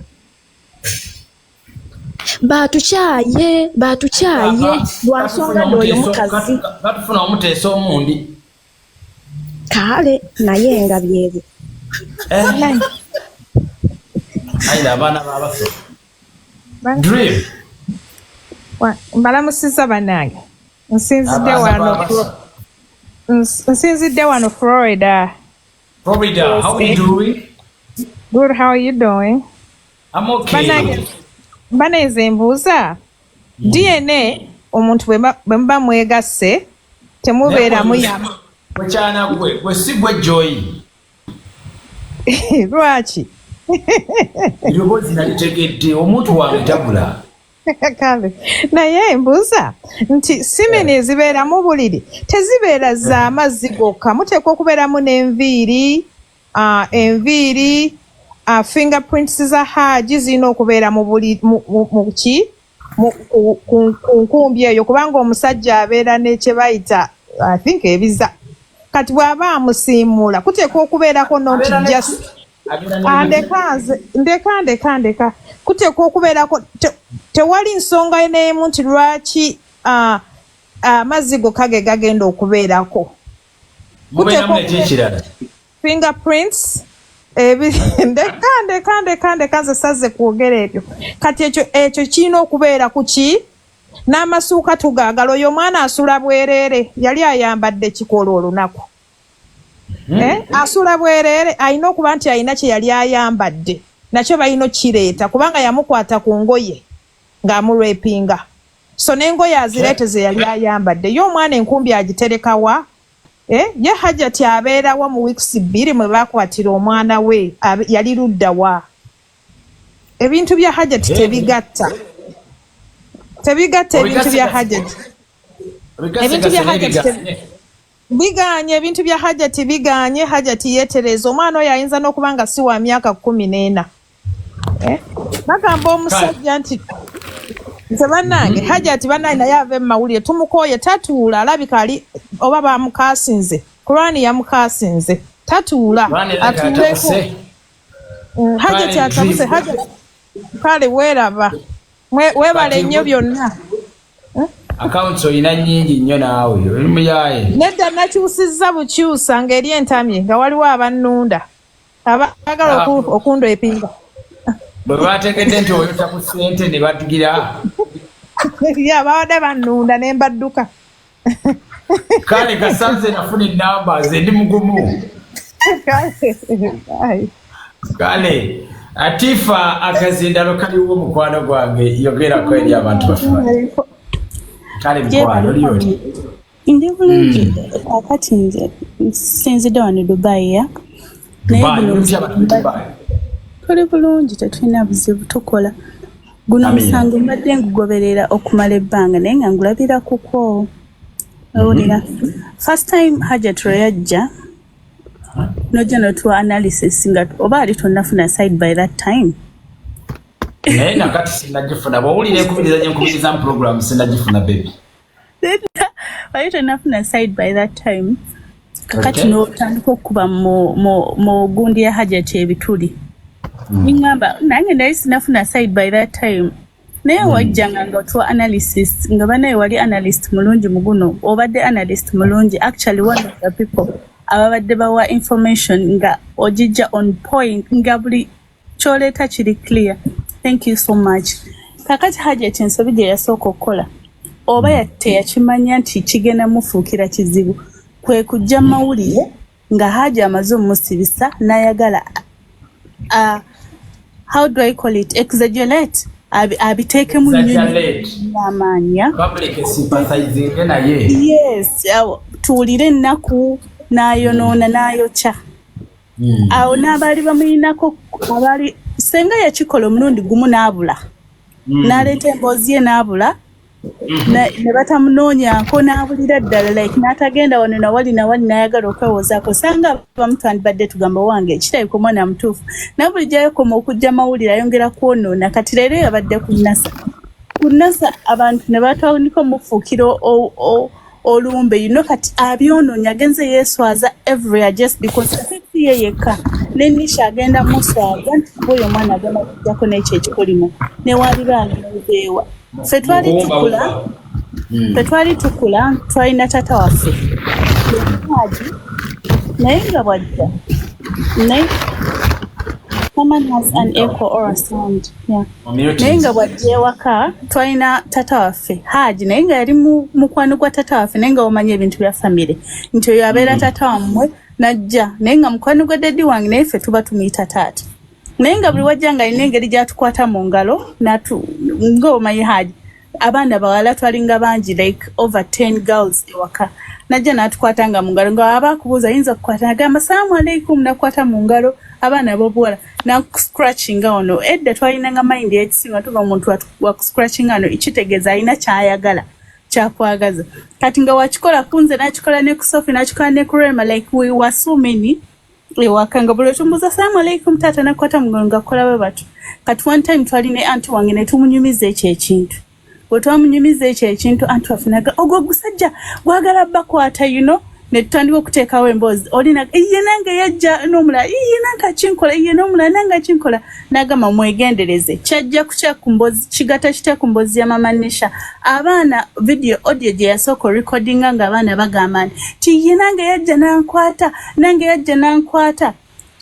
lwansonga ndoyo mukazi batufuna omuteesa omundi kale naye nga byebyo aina abaana babaso dream mbalamusiza bannange nsinzidde wano Florida. How are you doing? Good, how are you doing? I'm okay. Baneze mbuuza DNA omuntu bwe muba mwegasse temubeeramu yamu wekyana gwe si gwe Joy lwaki ebirobozi nalitegedde omuntu wange tabula kale naye mbuuza nti simeni ezibeeramu buliri tezibeera za mazzi gokka muteekwa okubeeramu n'enviiri fingerprints za hajji zirina okubeera mu nkumbi eyo kubanga omusajja abeera nekye bayita I think ebiza kati bw'aba amusiimuula kuteekwa okubeerako noti just ndeka kuteekwa okubeerako tewali nsonga n'emu nti lwaki amazzi gokka ge gagenda okubeerako fingerprints ndeka nze saze kwogera ebyo kati ekyo kirina okubeera ku ki n'amasuuka tugaagala oyo omwana asula bwereere yali ayambadde kikola olunaku asula bwereere alina okuba nti alina kye yali ayambadde nakyo balina okireeta kubanga yamukwata ku ngoye ng'amulwepinga so n'engoye azireete ze yali ayambadde ye omwana enkumbi agiterekawa ye hajjati abeerawa mu weeks 2 mwe bakwatira omwana we yali luddawa ebintu bya hajjati tebigatta ebintu bya hajjati biganye ebintu bya hajjati biganye hajjati yeetereza omwana oyo ayinza n'okubanga si wa myaka 14 bagamba omusajja nti nze bannange hajjati bannange naye ave mu mawulire tumukooye tatuula alabika ali oba bamukasinze kurani yamukasinze tatuula atuuleko hajjati atabuse hajjati kale weeraba weebale nnyo byonna accounts oyina nnyingi nnyo naawe olimuyaye nedda nakyusizza bukyusa ng'eri entamye nga waliwo abannunda abaagala okundwepinga bwe bategedde nti oyota ku ssente ne batugira babadde bannunda ne mbadduka kale kasanze nafuna enamba ze ndi mugumu kale Atifa akazindalo kaliwo mukwano gwange yogerako eri abantu bafumanyi kale mukwano liyoti ndi bulungi akati nze sinzidde wano Dubai ya tuli bulungi tetulina buzibu tukola guno musango mbadde ngugoberera okumala ebbanga naye nga ngulabira kuko owulira first time hajjat yajja nojja notuwa analysis nga oba ali tonnafuna side by that time naye nakati sinagifuna bwowulira enkubiriza mu program sinagifuna baby ali tonnafuna side by that time kakati notandika okuba mu gundi ya hajjat ebituli ningamba nange ndali sinafuna side by that time naye wajjanga nga otuwa analysis nga banaye wali analyst mulungi muguno obadde analyst mulungi actually one of the people ababadde bawa information nga ojijja on point nga buli kyoleeta kiri clear. Thank you so much. Kakati hajjati ensobi gye yasooka okukola oba teyakimanya nti kigenda mufuukira kizibu kwe kujja mawulire nga Hajji amaze omusibisa n'ayagala how do I call it, exaggerate abiteekemu n'amaanya public sympathizing naye yes tuwulire ennaku n'ayonoona n'ayokya awo n'abaali bamulinako abaali senga yakikola omulundi gumu n'abula n'aleeta emboozi ye n'abula ne batamunonyako n'abulira ddala like n'atagenda wano nawali n'ayagala okwewozaako sanga bamutwandibadde tugamba wange ekitali ku mwana mutuufu naye buli gyayokoma okujja mawulire ayongera kwonoona kati leero yabadde ku nasa abantu ne batandika omufuukiro olumbe kati abyonoonya agenze yeeswaza everywhere just because afekti ye yekka ne nisha agenda muswaza nti bwoyo omwana agenda kujjako n'ekyo ekikulimu ne waliba agenzeewa ffe twali tukula twalina tata waffe Hajji naye nga bwajja someone has an echo or a sound naye nga bwajja ewaka twalina tata waffe Hajji naye nga yali mukwano gwa tata waffe naye nga omanya ebintu bya famire nti oyo abeera tata wammwe najja naye nga mukwano gwa daddi wange naye ffe tuba tumuyita taata naye nga buli wajja nga alina engeri gyatukwata mu ngalo ng'omanyi Hajji abaana bawala twalinga bangi like over 10 girls ewaka najja n'atukwata nga mu ngalo nga abakubuuza ayinza okukwata nagamba salaamu alaikum nakwata mu ngalo abaana ab'obuwala nakuscratchinga ono edda twalinanga mind ekisinga tuva omuntu wakuscratchinga ono ekitegeeza alina kyayagala kyakwagaza kati nga wakikola kunze nakikola ne kusofi nakikola ne kurema like we were so many ewaka nga buli tumbuza salaamu alaikum taata nakwata mu ngalo nga kukola bwe batyo kati one time twalina anti wange ne tumunyumiza ekyo ekintu bwe twamunyumiza ekyo ekintu anti waffe naga ogwo gusajja gwagala bakwata ne tutandika okuteekawo emboozi olina ye nange yajja n'omulala ye nange akinkola ye n'omulala nange akinkola n'agamba mwegendereze kyajja kukya ku mboozi kigata kitya ku mboozi ya mama Nisha abaana video audio gye yasooka recordinga ng'abaana bagamba nti ye nange yajja n'ankwata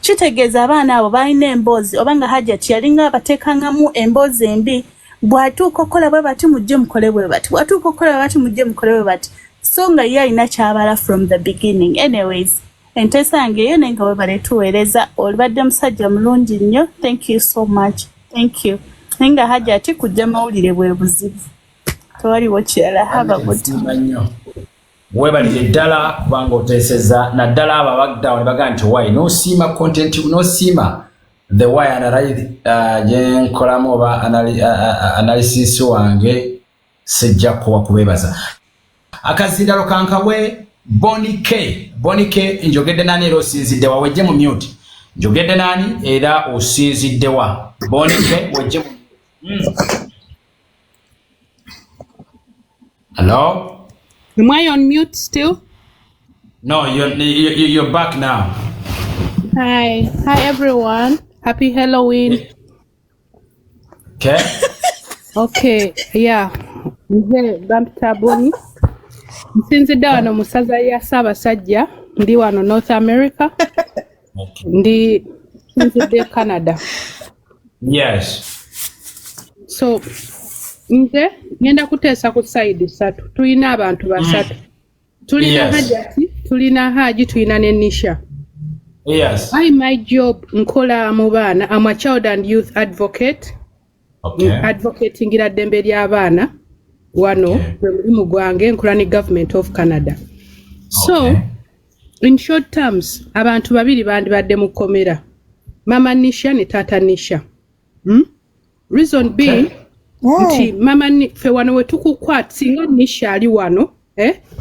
kitegeeza abaana abo balina emboozi oba nga hajjat yalinga abateekangamu emboozi embi bw'atuuka okukola bwe bati mujje mukole bwe bati bw'atuuka okukola bwe bati mujje mukole bwe bati so nga ye alina kyabala from the beginning anyways enteesa yange eyo naye nga bwe baletuweereza olibadde musajja mulungi nnyo thank you so much thank you naye nga hajjati kujja mawulire bwe buzibu tewaliwo kirala haba nnyo weebalire ddala kubanga oteeseza naddala abo abagdawo ne bagaa nti why nosiima content nosiima the way gyenkolamu oba analysis wange sijja kuba kubeebaza akazindalo kankawe bonike njogedde nani era osinziddewa wejje mu mute njogedde nani era osinziddewa bonike wejje mu hello am I on mute still? No, you're back now. Hi everyone. Happy Halloween. Okay. Okay, yeah. Nze Bamtaboni. Nsinzidde wano musaza ya Ssaabasajja ndi wano North America. Ndi nsinzidde Canada. Yes. So nze ngenda kuteesa ku side 3. Tulina abantu 3. Tulina Hajjati, tulina Hajji, tulina ne Nisha. Yes. My job nkola mu baana. I'm a child and youth advocate. Okay. Advocatingira ddembe ly'abaana wano mulimu gwange nkola ne government of Canada. So in short terms abantu babiri bandibadde mu kkomera. Mama Nisha ne Tata Nisha. Reason being nti mama ffe wano we tukukwata singa Nisha ali wano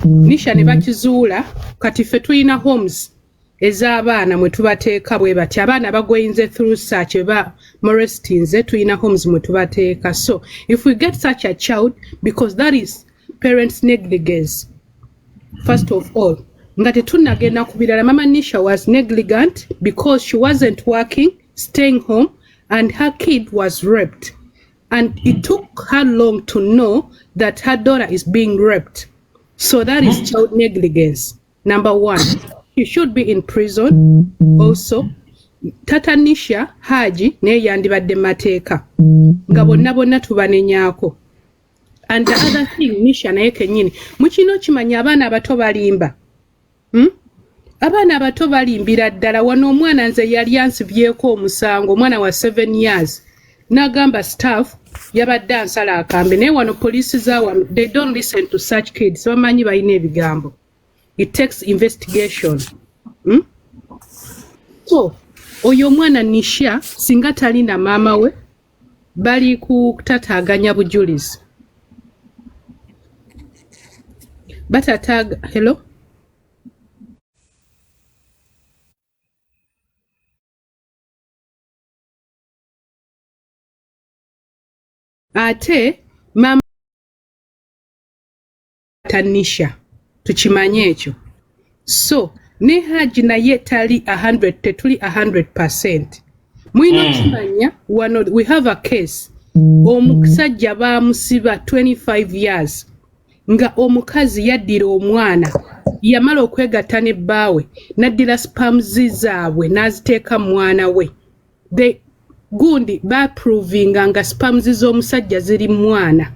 Nisha ne bakizuula kati ffe tulina homes ez'abaana mwe tubateeka bwe bati abaana bagoyinze through search ba molestinze tulina homes mwe tubateeka. So if we get such a child, because that is parents negligence first of all nga tetunagenda ku birala. Mama Nisha was negligent because she wasn't working, staying home, and her kid was raped, and it took her long to know that her daughter is being raped. So that is child negligence. Number 1, she should be in prison. Also, Tata Nisha Hajji naye yandibadde mateeka nga bonna tubanenyaako. And the other thing, Nisha naye kennyini mukino kimanya abaana abato balimba. Abaana abato balimbira ddala. Wano omwana nze yali ansibyeko omusango, omwana wa 7 years. N'agamba staff yabadde ansala akambe naye wano police zaawa they don't listen to such kids. Bamanyi balina ebigambo. It takes investigation. So oyo mwana Nisha singa talina maama we bali kutataaganya bujulizi. batataga hello ate mama tanisha tukimanye ekyo so ne Hajji naye tali 100 tetuli 100%. Mwino kimanya wano we have a case omusajja bamusiba 25 years nga omukazi yaddira omwana yamala okwegatta ne bbaawe naddira spams zaabwe n'aziteeka mwana we gundi baprovinga nga spams z'omusajja ziri mwana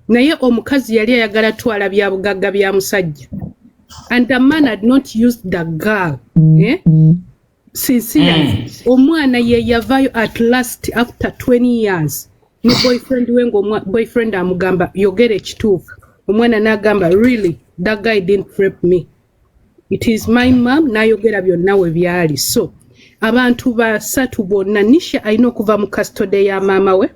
naye omukazi yali ayagala twala bya bugagga bya musajja and the man had not used the girl sincerely omwana ye yavayo at last after 20 years ne boyfriend wengo boyfriend amugamba yogera ekituufu omwana n'agamba really that guy didn't rape me, it is my mom n'ayogera byonna we byali. So abantu basatu bonna Nisha alina okuva mu custody ya maama we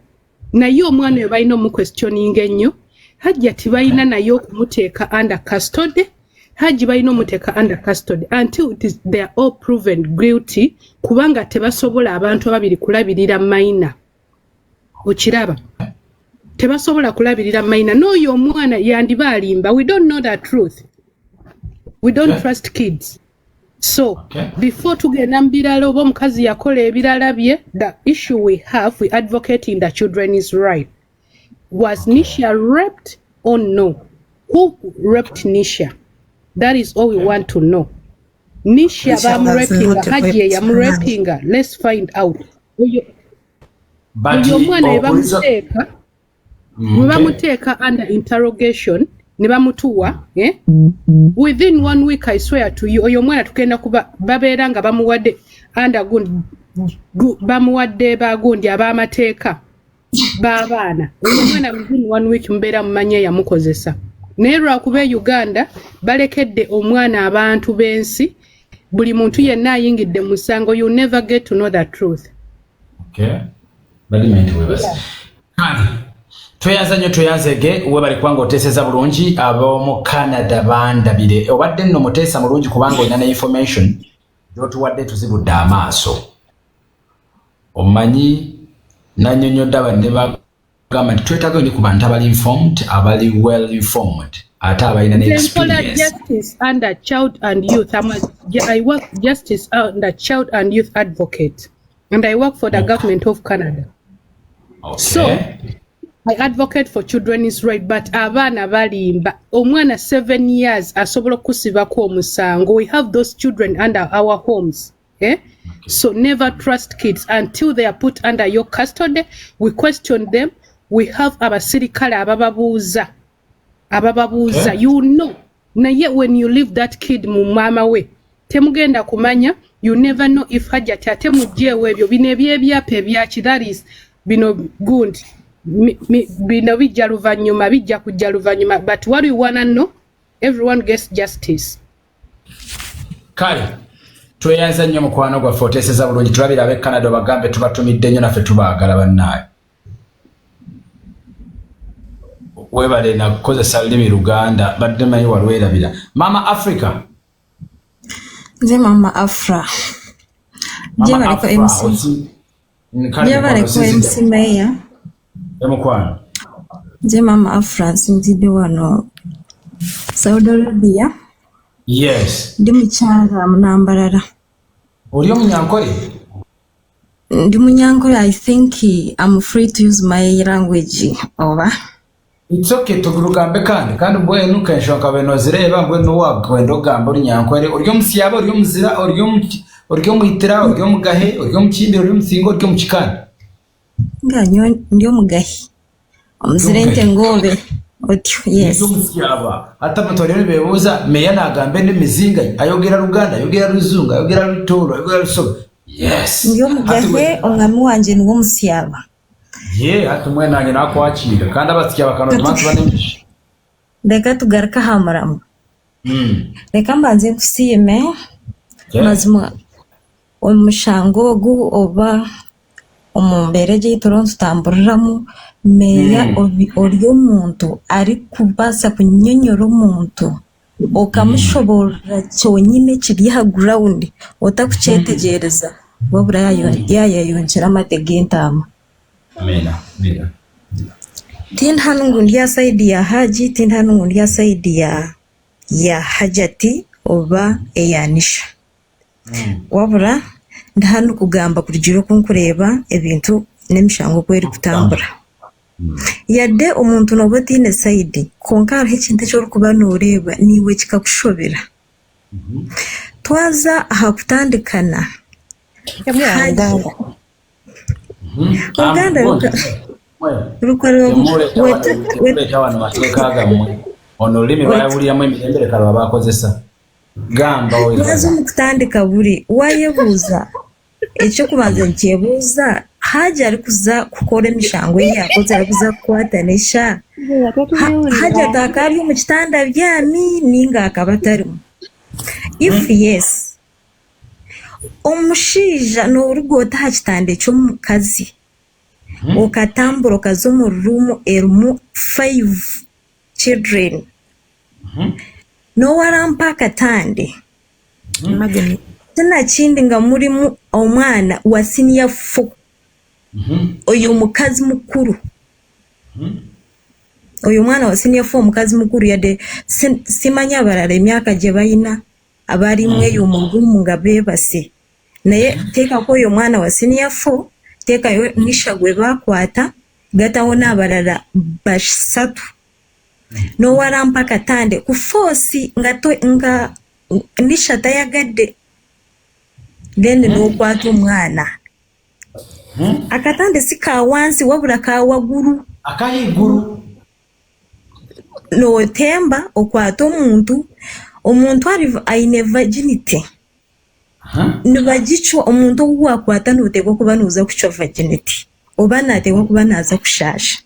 naye omwana oyo balina omuquestioning ennyo Hajjat balina naye okumuteeka under custody Hajji balina omuteeka under custody until they are all proven guilty kubanga tebasobola abantu ababiri kulabirira mayina okiraba tebasobola kulabirira mayina n'oyo omwana yandibalimba. We don't know the truth, we don't trust kids. So before tugenda mbirala oba omukazi yakola ebirala bye, the issue we have with advocating the children is right. Was Nisha raped or no? Who raped Nisha? That is all we want to know. Nisha bamurapinga Hajji yamurapinga, let's find out. Oyo mwana bamuteeka under interrogation ne bamutuwa within 1 week I swear to you oyo mwana tukenda kuba babeera nga bamuwadde under bamuwadde bagundi abamateeka b'abaana oyo mwana within 1 week mbeera mumanye yamukozesa naye lwakuba Uganda balekedde omwana abantu b'ensi buli muntu yenna ayingidde musango. You never get to know the truth. Tweyanza nnyo tweyanzege we bali kwanga oteeseza bulungi ab'omu Canada bandabire obadde nno muteesa mulungi kubanga olina ne information gy'otuwadde tuzibudde amaaso omanyi nannyonnyodde abadde bagamba nti twetaaga nnyo ku bantu abali informed abali well informed ate abalina ne experience. Justice under child and youth. I work justice under child and youth advocate and I work for the government of Canada. So I advocate for children's right, but abana balimba omwana 7 years asobola kusibako omusango. We have those children under our homes. So never trust kids until they are put under your custody. We question them. We have abasirikale abababuuza you know naye when you leave that kid mu mama we temugenda kumanya. You never know if Hajjat ate mujjeewo ebyo bino ebyebyapa ebyaki that is bino gundi bino bijja luvannyuma bijja kujja luvannyuma, but what we wanna know everyone gets justice. Kale tweyanza nnyo mukwano gwaffe oteeseza bulungi tulabira ab'e Canada bagambe tubatumidde nnyo naffe tubaagala bannaayo webale nakukozesa lulimi Luganda badde manyi walwerabira. Mama Africa nze Mama Afra jebaleko MC Meya emukwano nze Mama Afra nsinzidde wano Saudi Arabia. Yes ndi mukyala Munambalala. Oli omunyankole? Ndi munyankole. I think I'm free to use my language over. It's okay tugurugambe kandi bwenu kenshoka beno zireba bwenu wagwendo gamba uri nyankwere uri omusiyaba uri omuzira uri omuyitira uri omugahe uri omukindi uri omusingo uri omukikani nganyo ndi omugahe omuzirente ngobe otyo. Yes omusiyaba ata batorere bebuza meya nagambe ne mizinga ayogera Luganda ayogera Luzungu ayogera Lutoro ayogera Lusoga. Yes ndi omugahe omwami wanje ni omusiyaba. Ati mwena nange nakwakira kandi abasikya bakano tumantu banemisha. Leka tugaruka hamuramu. Leka mbanze nkusiime mazima omushango ogu oba omumbere gy'itoro tutamburiramu meya oli omuntu ari kubasa kunyonyora omuntu okamushobora kyonyine kiri ha ground otakucetegereza wabura yayayonkyera amatege entaama. Tindi hanu ngundi ya saidi ya haji, tindi hanu ngundi ya saidi ya hajjati oba eyanisha. Wabura ndahanu kugamba kurijiro kunkureba ebintu n'emishango kweri kutambura. Yadde omuntu noba tiine saidi konka hariho ekintu eky'orikuba nooreba niwe kikakushobera. Twaza aha kutandikana Uganda onolimi bayabuliramu emirembere kalwa bakozesa gamba twaza mu kutandika buri wayebuuza ekyokubanza nkyebuuza haja ari kuza kukora emishango yakoze ari kuza kukwata nisha haja takari mu kitanda byami ninga akaba atarimu. If yes omushija n'orugota ha kitanda ky'omukazi okatambura okaza mu room erimu 5 children no warampa akatande tena kindi nga murimu omwana wa senior 4 oyo mukazi mukuru oyo mwana wa senior 4 mukazi mukuru yade simanya barara emyaka gye bayina abari mwe yo mungumu nga bebase naye teka ko oyo mwana wa senior 4 teka yo nisha gwe bakwata gataho n'abarara bashatu no warampa katande ku force nga nisha tayagadde then no kwata omwana akatande sika wansi wabula ka waguru akayiguru no temba okwata omuntu aine virginity nibagichwa omuntu wakwata notegwa kuba nuza kuchwa virginity oba nategwa kuba naza kushasha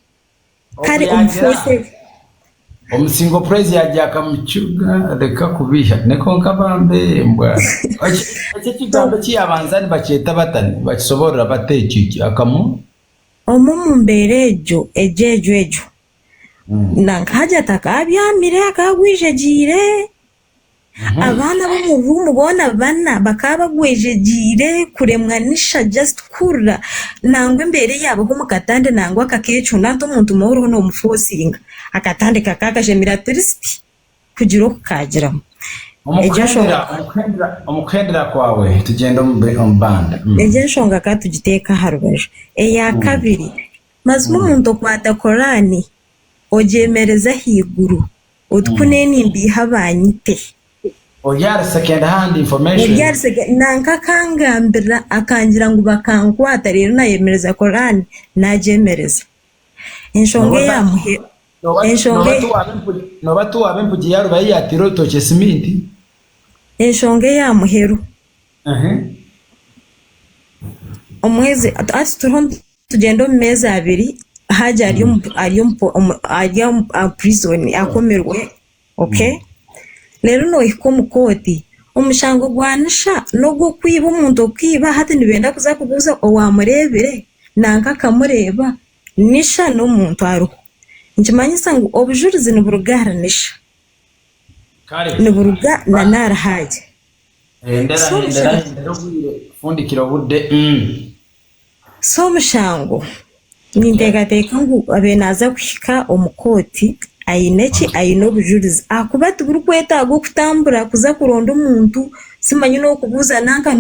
kare umfose omusingo praise yajaka muchuga reka kubiha neko nkabambe mbwa ekigambo kiyabanzani bakyeta batani bakisoborera bateki akamu omumu mberejo ejejo nankaja takabyamire akagwijejire abana bo mu rumu bona bana bakaba gwejejire kuremwa nisha just kurra nangwe mbere yabo ko mukatande nangwa kakecu nato umuntu mahoro no mufosinga akatande kakakajemira tourist kugiro kukagiramo omukhendera kwawe tugenda ombanda ejenshonga katugiteka harubaje eya kabiri mazumu umuntu kwata Korani ojemereza higuru utkuneni mbi habanyite Ogyari second hand information. Ogyari nanka kangambira akangira ngo bakankwata rero nayemereza Korani najemereza. Enshonge yamuhe. Enshonge no batu abempuji yaro bayatiro toche siminti. Enshonge yamuheru. Omwezi ati turon tugendo meza abiri haja aliyom prison akomerwe. Okay? Lero no ikomukoti omushango gwanisha no kwiba umuntu kwiba hati nibenda kuza kubuza owamurebere nanka kamureba nisha no muntu aruho nkimanyisa ngo obujurizi n'burugara nisha kare n'uburuga na nara haje ndera fundikira budde so mushango nintegateka ngo abenaza kushika omukoti ayineki ayino bujurizi akubati buri kwetago kutambura kuza kuronda umuntu simanyi no kubuza nanka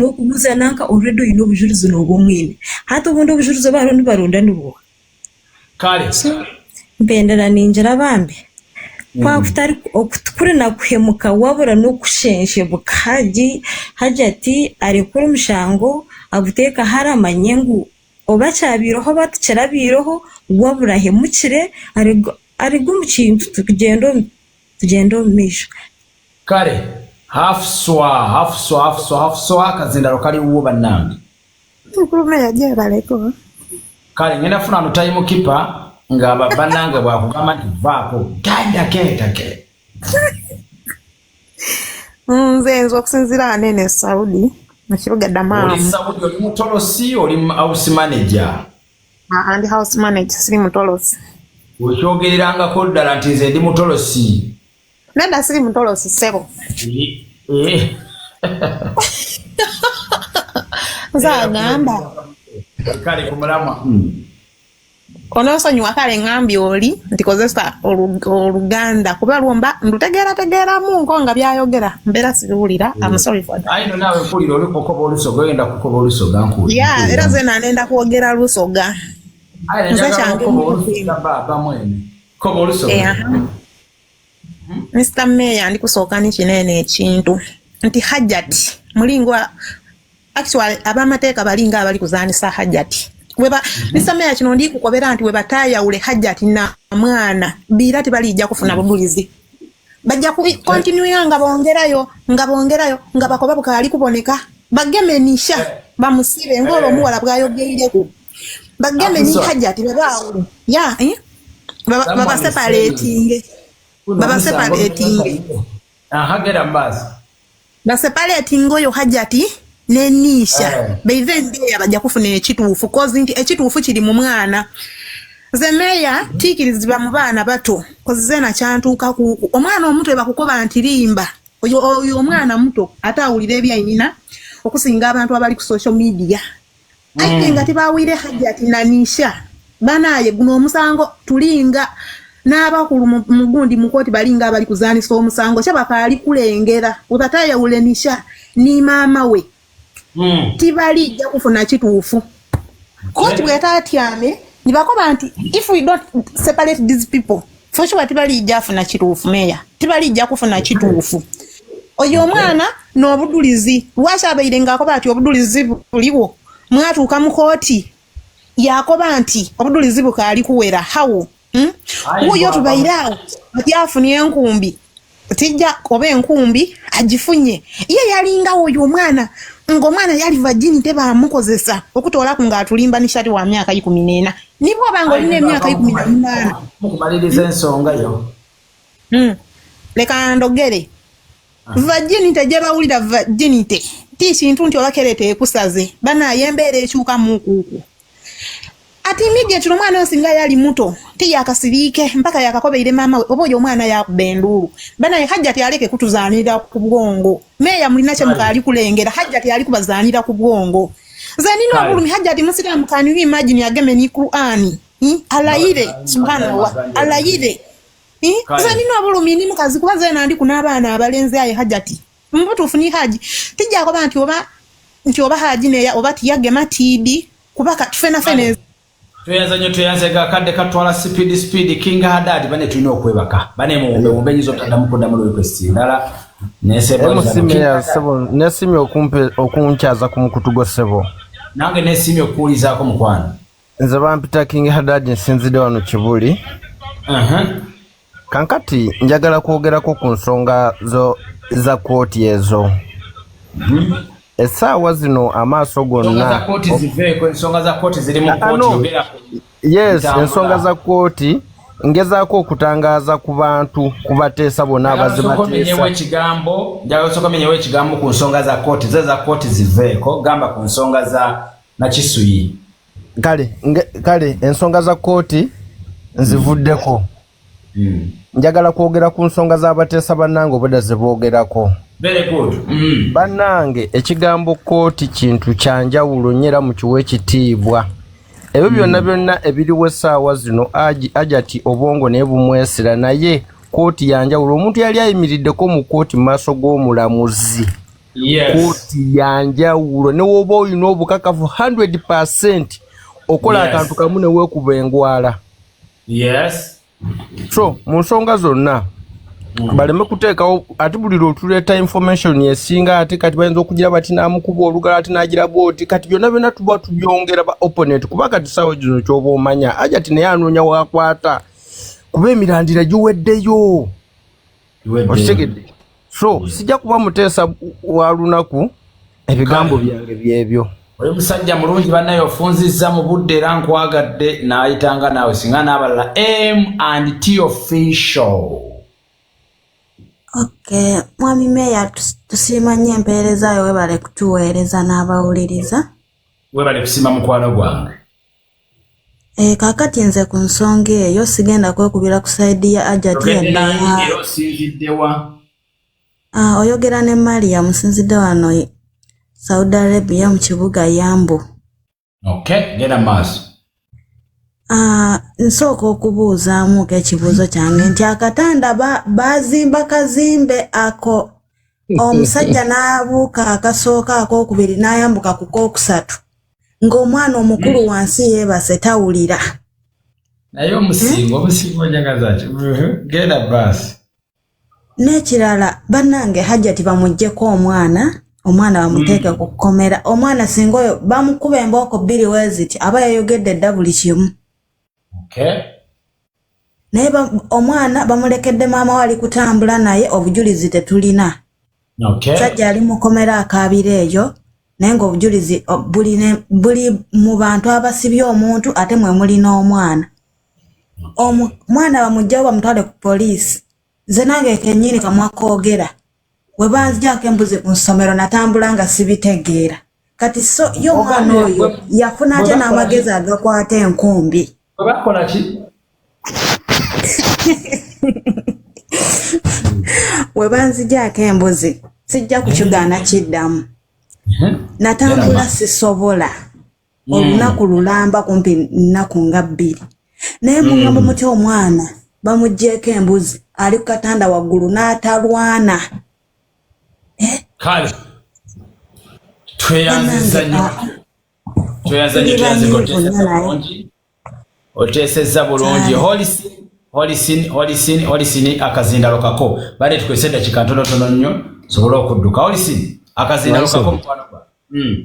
already yino bujurizi no bomwine hata ubundi bujurizi baronda nibo kale mbendera ninjira bambe kwa kutari okutukure na kuhemuka wabura no kushenshe bukaji hajati arekura umushango aguteka haramanye ngo obacabiroho batucerabiroho wabura hemukire arigo mukintu tugendo misho kare hafswa kazindaro kali uwo banangi kurume yaje baleko kale ngena funa no time kipa ngaba bananga bwa kugama vako ganda ketake nzenzo kusinzira anene Saudi na kibuga Damas oli Saudi oli mutolosi oli house manager and house manager siri mutolosi Ochogeranga ko dala ntize ndi mutolosi Nenda siri mtolo sisebo. Zagamba. Kale kumulama. Onosonyiwa kale ngambi oli ndikozesa oluganda kuba lwomba ndutegeera mungo nga byayogera mbeera sibiwulira. I'm sorry for that. Aino nawe mpulira oli kukoba olusoga ogenda kukoba olusoga nkuli. Yeah, era zena nenda kwogera lusoga. Nze kyange baba mwene. Koba olusoga. Mr. Mayor ndikusooka ni kinene ekintu nti hajjat mulingwa actually abamateeka balinga abali kuzaanisa hajjat weba Mr. Mayor kino ndikukobera nti webatayawule hajjat na mwana bira tibalijja kufuna budulizi bajja continue nga bongerayo nga bakoba bukali kuboneka bageme nisha bamusibe ngolo muwala bwayogeireko bageme ni hajjat babawule ya baba separating baba separating gera mbazi ba separating oyo hajjati ne nisha beivende abajja kufuna ekituufu kozi nti ekituufu kiri mu mwana zemeya tikiriziba mu baana bato kozi zena kyantuuka ku omwana omuto ebakukoba nti limba oyo omwana muto atawulira ebyayina okusinga abantu abali ku social media ate nga tibawire hajjati na nisha banaye guno omusango tulinga n'abakulu mugundi mukoti balinga abali kuzaanisa omusango kyabakaali kulengera utatayawule nisha ni maama we tibalijja kufuna kituufu koti bwetatyame nibakoba nti if we don't separate these people for sure tibalijja kufuna kituufu meya tibalijja kufuna kituufu oyo omwana n'obudulizi lwaki abaire ng'akoba ati obudulizi buliwo mwatuuka mu kooti yakoba nti obudulizi bukaali kuwera hawo uyo tubairawo atyafunye enkumbi tijja oba enkumbi agifunye ye yalinga oyo omwana ng'omwana yali vagini tebamukozesa okutoola ku ng'atulimba nishati wa myaka 14 nibwo banga olina emyaka 18 mukumaliriza ensonga yo leka ndogere vagini tejabawulira vaginite ti kintu nti olakerete ekusaze banaye embeera ekyuka mukuuku ati immediate omwana osinga yali muto ti yakasirike mpaka yakakobeire mama we oba oyo omwana yakubendulu banaye hajjati aleke kutuzaanira ku bwongo meya mulina kye mukaali kulengera hajjati ali kubazaanira ku bwongo zanino abulumi hajjati musiramu can you imagine yageme ni Qur'ani alayire subhanallah alayire zanino abulumi ni mukazi kuba zena ndi kuna abaana abalenzi aye hajjati mbutufu ni haji tijja koba nti oba haji neya oba tiyagema tidi kubaka tufena fene tuyanze gakadde katwala speed king hadad bane tulina okwebaka bane mumbe nyizo tadamukoda mu request ndala nesimi okunkyaza ku mukutugo sebo nange nesimi okuulizaako mukwano nze bampita king hadad nsinzidde wano Kibuli kankati njagala kwogerako ku nsonga za kooti ezo essaawa zino amaaso gonna ensonga za kooti ziri mu kooti yes ensonga za kooti ngezaako okutangaaza ku bantu kubateesa bonna abazibateesa njagala ekigambo ku nsonga za kooti za kooti ziveeko gamba ku nsonga za nakisuyi kale ensonga za kooti nzivuddeko njagala kwogera ku nsonga z'abateesa bannange obwedda ze boogerako bannange ekigambo kooti kintu kyanjawulo nyera mu kiwa ekitiibwa ebyo byonna ebiriwo essaawa zino hajjati obwongo naye bumwesera naye kooti yanjawulo omuntu yali ayimiriddeko mu kooti mu maaso g'omulamuzi kooti yanjawulo ne woba olina obukakafu 100% okola akantu kamu ne weekuba engwala so mu nsonga zonna baleme kuteekawo ati buli lwotuleeta information yesinga ate kati bayinza okugira bati namukuba olugala ati nagira bwoti kati byonna tuba tubyongera ba opponent kuba kati ssaawa gino kyoba omanya hajjati naye anoonya wakwata kuba emirandira giweddeyo okitegedde so sijja kuba muteesa wa lunaku ebigambo byange byebyo oyo musajja mulungi bannaye ofunzizza mu budde era nkwagadde n'ayitanga naawe singa n'abalala M&T official. Okay, mwami meya tusiima nnyo empeereza yo webale kutuweereza n'abawuliriza. Webale kusiima mukwano gwange. Kakati nze ku nsonga eyo sigenda kwekubira ku side ya hajjat oyogera ne Maria musinzidde wano Saudi Arabia mu kibuga Yambo. Okay, genda maaso. Nsooka okubuuzaamu ekibuuzo kyange nti akatanda bazimba kazimbe ako omusajja n'abuuka akasooka akookubiri n'ayambuka ku kookusatu ng'omwana omukulu wansi yeebase tawulira. Naye omusingo njagaza ki? Genda baasi. N'ekirala bannange hajjati bamuggyeko omwana bamuteeke ku kkomera. Omwana singa oyo bamukuba embooko bbiri weeziti aba yayogedde dda buli kimu. Naye omwana bamulekedde maama we ali kutambula naye obujulizi tetulina. Sajja ali mu kkomera akaabira eyo naye ng'obujulizi buli mu bantu abasibye omuntu ate mwe mulina omwana. Omwana bamuggyawo bamutwale ku poliisi. Nze nange kennyini kamwakoogera we banzijako embuzi ku ssomero natambula nga sibitegeera. Kati so ye omwana oyo yafuna atya n'amagezi agakwata enkumbi. Bakola ki? We banzijako embuzi sijja kukigaana kiddamu. Natambula sisobola olunaku lulamba kumpi nnaku nga 2 naye mugamba muti omwana bamuggyeko embuzi ali ku katanda waggulu n'atalwana. Kale tweyanziza nnyo oteesezza bulungi holisini akazindalo kako bale tukwese eddakiika ntonotono nnyo sobole okudduka. Holisini akazindalo kako mukwano gwa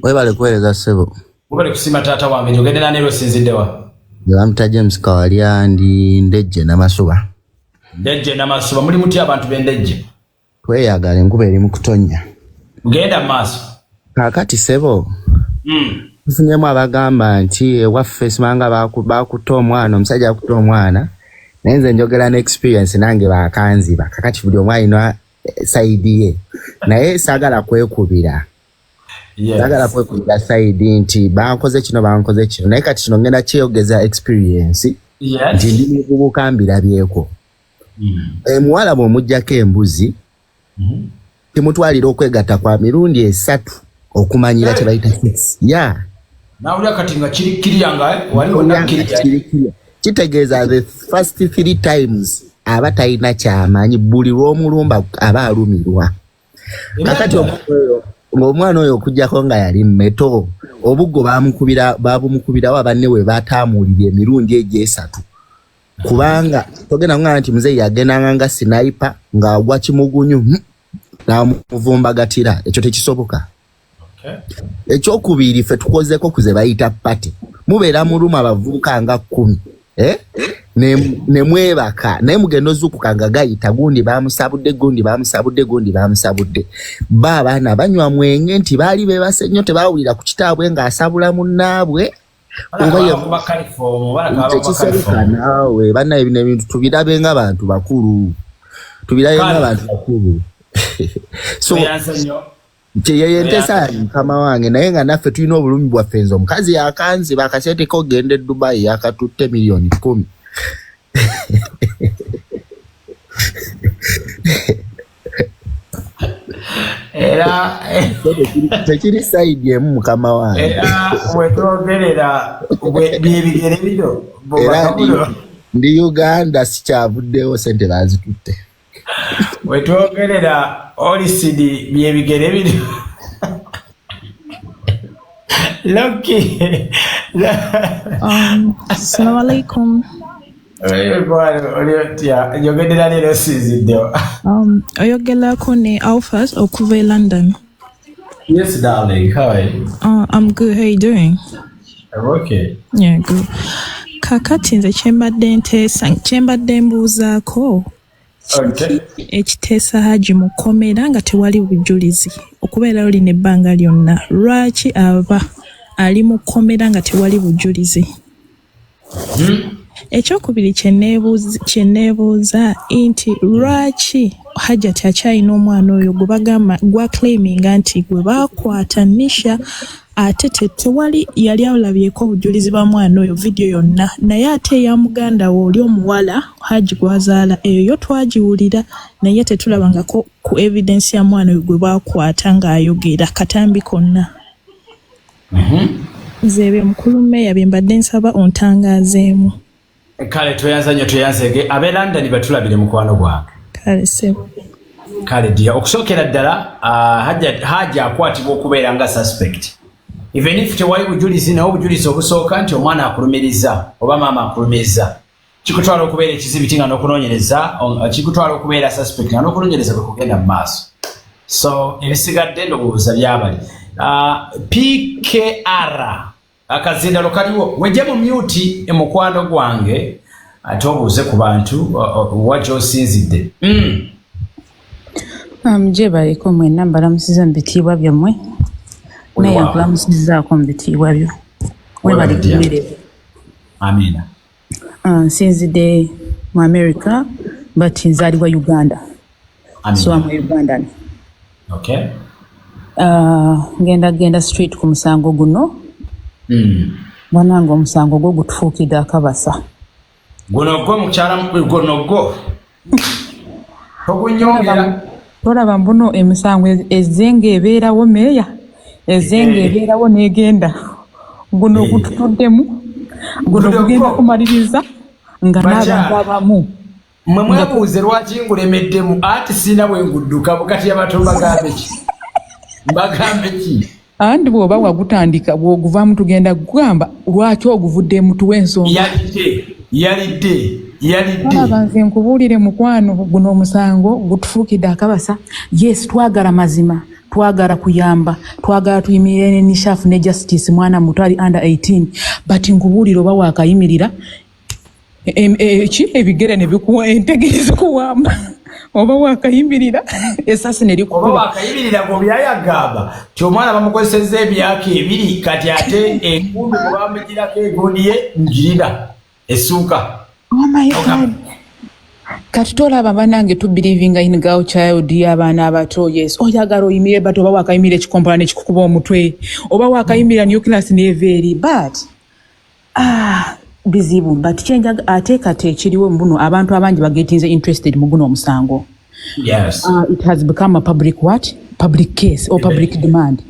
webale kuweereza ssebo webale kusiima taata wange njogedde naneero osinziddewa bamuta James Kawalya ndi Ndejje Namasuba. Ndejje Namasuba muli mutya abantu b'Endejje? Tweyagala enkuba eri mu kutonnya. Genda maaso. Kaakati ssebo tufunyemu abagamba nti ewaffe simanga bakuta omwana omusajja akuta omwana naye nze njogera ne experience nange bakanziba kakati buli omu alina sayidi ye naye saagala kwekubira. Saagala kwekubira sayidi nti bankoze kino naye kati kino ngenda kyeyogeza experience nti ndi muvubuka mbirabyeko. Muwala bw'omuggyako embuzi timutwalira okwegatta kwa mirundi 3 okumanyira kye bayita sex. Nawulira kati nga kirikirya nga wali onnakirikirya. Kitegeeza the first 3 times aba talina kyamanyi buli lw'omulumba aba alumirwa. Kakati ng'omwana oyo okuggyako nga yali mmeto obuggo babumukubirawo abanne we bataamuulira emirundi egyo 3 kubanga togenda ngana nti muzeeyi yagendanga nga sniper ng'agwa kimugunyu n'amuvumbagatira. Ekyo tekisoboka. Ekyokubiri ffe tukozeko kuze bayita pati mubeera mu lumu abavubuka nga 10 ne mwebaka naye mugenda ozuukuka nga gayita gundi bamusabudde baabaana banywa mwenge nti baali beebase nnyo tebawulira ku kitaabwe ng'asabula munnaabwe tekisoboka naawe bannaye bino ebintu tubirabe ng'abantu bakulu so kyeyentesa mukama wange naye nga naffe tulina obulumi bwaffe nze omukazi yakanzi bakaseeteko ogenda e Dubai yakatutte milioni 10. Era tekiri sayidi emu mukama wange era wetwogerera byebigere bino ndi Uganda sikyavuddewo sente bazitutte. Wetwogerera Holisini byebigere bino Lucky. Assalamu alaikum. Oyogelako ne Alphas okuva London. Yes, darling. How are you? I'm good. How are you doing? I'm okay. Yeah, good. Kakati nze kyembadde mbuuzaako. Ekiteesa Hajji mu kkomera nga tewali bujulizi okubeera olina ebbanga lyonna. Lwaki aba ali mu kkomera nga tewali bujulizi? Ekyokubiri kyeneebuuza nti lwaki hajjat akyalina omwana oyo gwe bagamba gwa claiminga nti gwe baakwata nisha ate tewali yali awulabyeko obujulizi bwa mwana oyo vidiyo yonna naye ate eya muganda we oli omuwala hajji gwazaala eyo yo twagiwulira naye tetulabangako ku evidence ya mwana oyo gwe baakwata ng'ayogera katambi konna. Nze mukulu meeya bye mbadde nsaba ontangaazeemu. Kale tweyanzege ab'e London batulabire mukwano gwange. Kale sebo. Kale dia okusookera ddala hajja akwatibwa okubeera nga suspect. Even if tewali bujulizi nawo obujulizi obusooka nti omwana akulumiriza oba maama akulumiriza kikutwala okubeera ekizibiti nga n'okunoonyereza kikutwala okubeera suspect nga n'okunoonyereza kwe kugenda mu maaso. So ebisigadde ndowooza byabali. PKR akazindalo kaliwo wejja mu mute emukwano gwange ate obuuze ku bantu wajja osinzidde. Gye baliko mwenna mbalamusiza mu bitiibwa byammwe naye nkulamusizaako mu bitiibwa byo webaligumire. Amina. Nsinzidde mu America but nzaalibwa Uganda. So I'm Ugandan. Okay. Genda straight ku musango guno. Mwanange omusango gwo gutufuukidde akabasa. Guno gwo mukyala guno gwo. Togunyongera. Tolaba mbuno emisango ezenga ebeerawo meeya. Ezenga ebeerawo n'egenda. Guno gututuddemu. Guno gugenda kumaliriza nga n'abantu abamu. Mwe mwebuuze lwaki ngulemeddemu ati sina bwe ngudduka bukati y'abantu bagambe ki? Andi bw'oba wagutandika bw'oguvaamu tugenda kugamba lwaki oguvuddemu tuwe ensonga. Yalidde. Alaba nze nkubuulire mukwano guno omusango gutufuukidde akabasa. Yes, twagala mazima, twagala kuyamba, twagala tuyimirire ne nisha afune justice mwana muto ali under 18 but nkubuulire oba waakayimirira ebigere ne bikuwa entegeeza kuwamba oba waakayimirira esasi ne likukuba. Oba waakayimirira ng'obyayagamba ti omwana bamukozesezza emyaka 2 kati ate enkumbi bwe bamugirako egondiye njirira essuuka. Oh my God. Kati tolaba banange tu believing in girl child y'abaana abato. Yes, oyagala oyimire but oba waakayimirira ekikompala nekikukuba omutwe oba waakayimirira nucleus neveeri but bizibu but chenjaga ateekate ekiriwo mbuno abantu abangi bagetinze interested mu guno omusango. Yes. It has become a public case or public demand.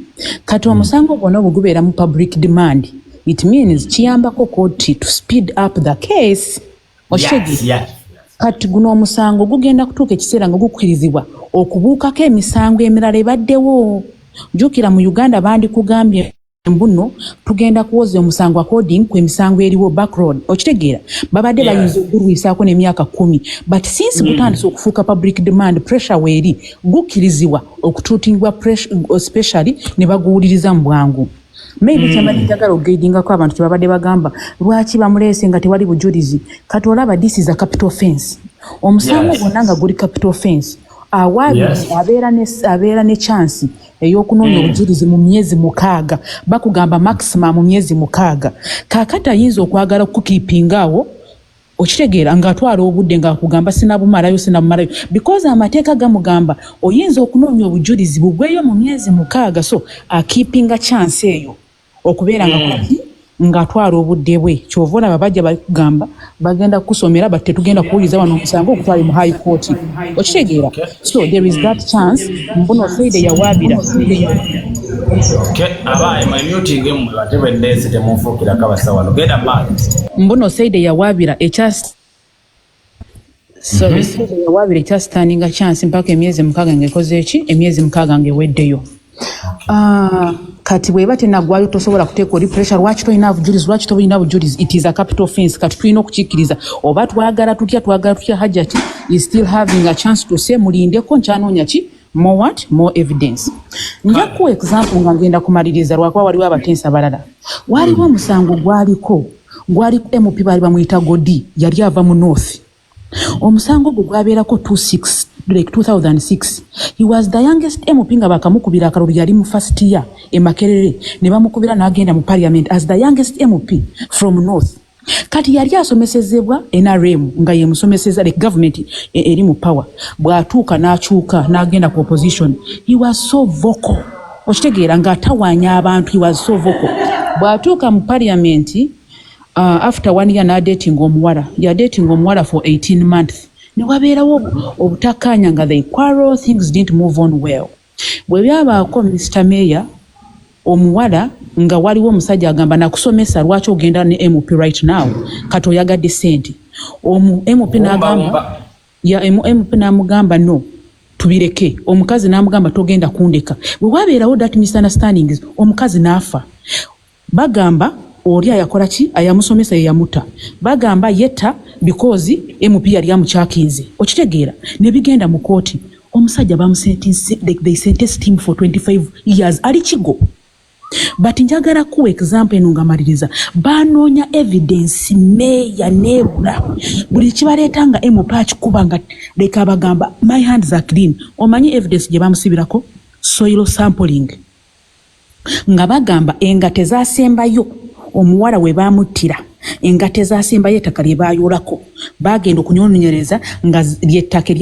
Kati omusango gwonna gubeera mu public demand, it means kiyambako kooti to speed up the case. Yes. Kati guno omusango gugenda kutuuka ekiseera nga gukkirizibwa okubuukako emisango emirala ebaddewo. Jjukira mu Uganda bandikugambye mbuno tugenda kuwoza omusango according ku emisango eriwo backroad. Okitegeera babadde bayinza ogulwisaako n'emyaka 10 but since gutandise okufuuka public demand pressure weeri gukkirizibwa okutuutingibwa especially ne baguwuliriza mu bwangu. Maybe kyambadde njagala okugaidingako abantu kye babadde bagamba lwaki bamuleese nga tewali bujulizi. Kati olaba this is a capital offense. Omusango gwonna nga guli capital offense abeera ne chance ey'okunoonya obujulizi mu myezi 6. Bakugamba maximum mu myezi 6. Kaakati ayinza okwagala okukiipingaawo okitegeera ng'atwala obudde ng'akugamba sinabumalayo because amateeka gamugamba oyinza okunoonya obujulizi bugweyo mu myezi 6 so akiipinga chance eyo okubeera ng'atwala obudde bwe. Kyova olaba bajja bakugamba bagenda kukusomera but tetugenda kuwuliza wano omusango ogutwale mu high court. Okitegeera so there is that chance mbuno Saide yawaabira. Mbuno Saide yawaabira ekyasitandinga chance mpaka emyezi 6 ng'ekoze eki emyezi 6 ng'eweddeyo. Kati bweba tenagwayo tosobola kuteeka oli pressure lwaki tolina bujulizi it is a capital offense. Kati tulina okukiikiriza oba twagala tutya hajjat is still having a chance to say mulindeko nkyanoonya ki more evidence. Nja kuwa example nga ngenda kumaliriza lwakuba waliwo abatensa balala. Waliwo omusango gwali MP baali bamuyita Godi yali ava mu North. Omusango gwe gwabeerako 2006. He was the youngest MP nga bakamukubira akalulu yali mu first year e Makerere ne bamukubira n'agenda mu parliament as the youngest MP from North. Kati yali asomesezebwa NRM nga ye musomeseza the government eri mu power. Bwatuuka n'akyuka n'agenda ku opposition. He was so vocal. Okitegeera nga atawanya abantu, he was so vocal. Bwatuuka mu parliament after 1 year na dating omuwala. Ya dating omuwala for 18 months. Ne wabeerawo obutakkaanya nga they quarrel, things didn't move on well. Bwe byabaako Mr. Mayor omuwala nga waliwo omusajja agamba nakusomesa lwaki ogenda ne MP right now kati oyagadde sente. MP n'agamba MP n'amugamba no tubireke. Omukazi n'amugamba togenda kundeka. Bwe wabeerawo that misunderstandings omukazi n'afa. Bagamba oli ayakola ki ayamusomesa yamuta. Bagamba yetta because MP yali amukyakinze. Okitegeera ne bigenda mu kooti. Omusajja bamusentenced, they sentenced him for 25 years. Ali kigo. But njagala ku example eno ngamaliriza. Banoonya evidence meya nebula. Buli kibaleeta nga MP akikuba nga leka bagamba my hands are clean. Omanyi evidence gye bamusibirako? Soil sampling. Nga bagamba engate zaasembayo omuwala we bamuttira. Engate zaasembayo ettaka lye baayolako. Bagenda okunyonyereza nga lyettaka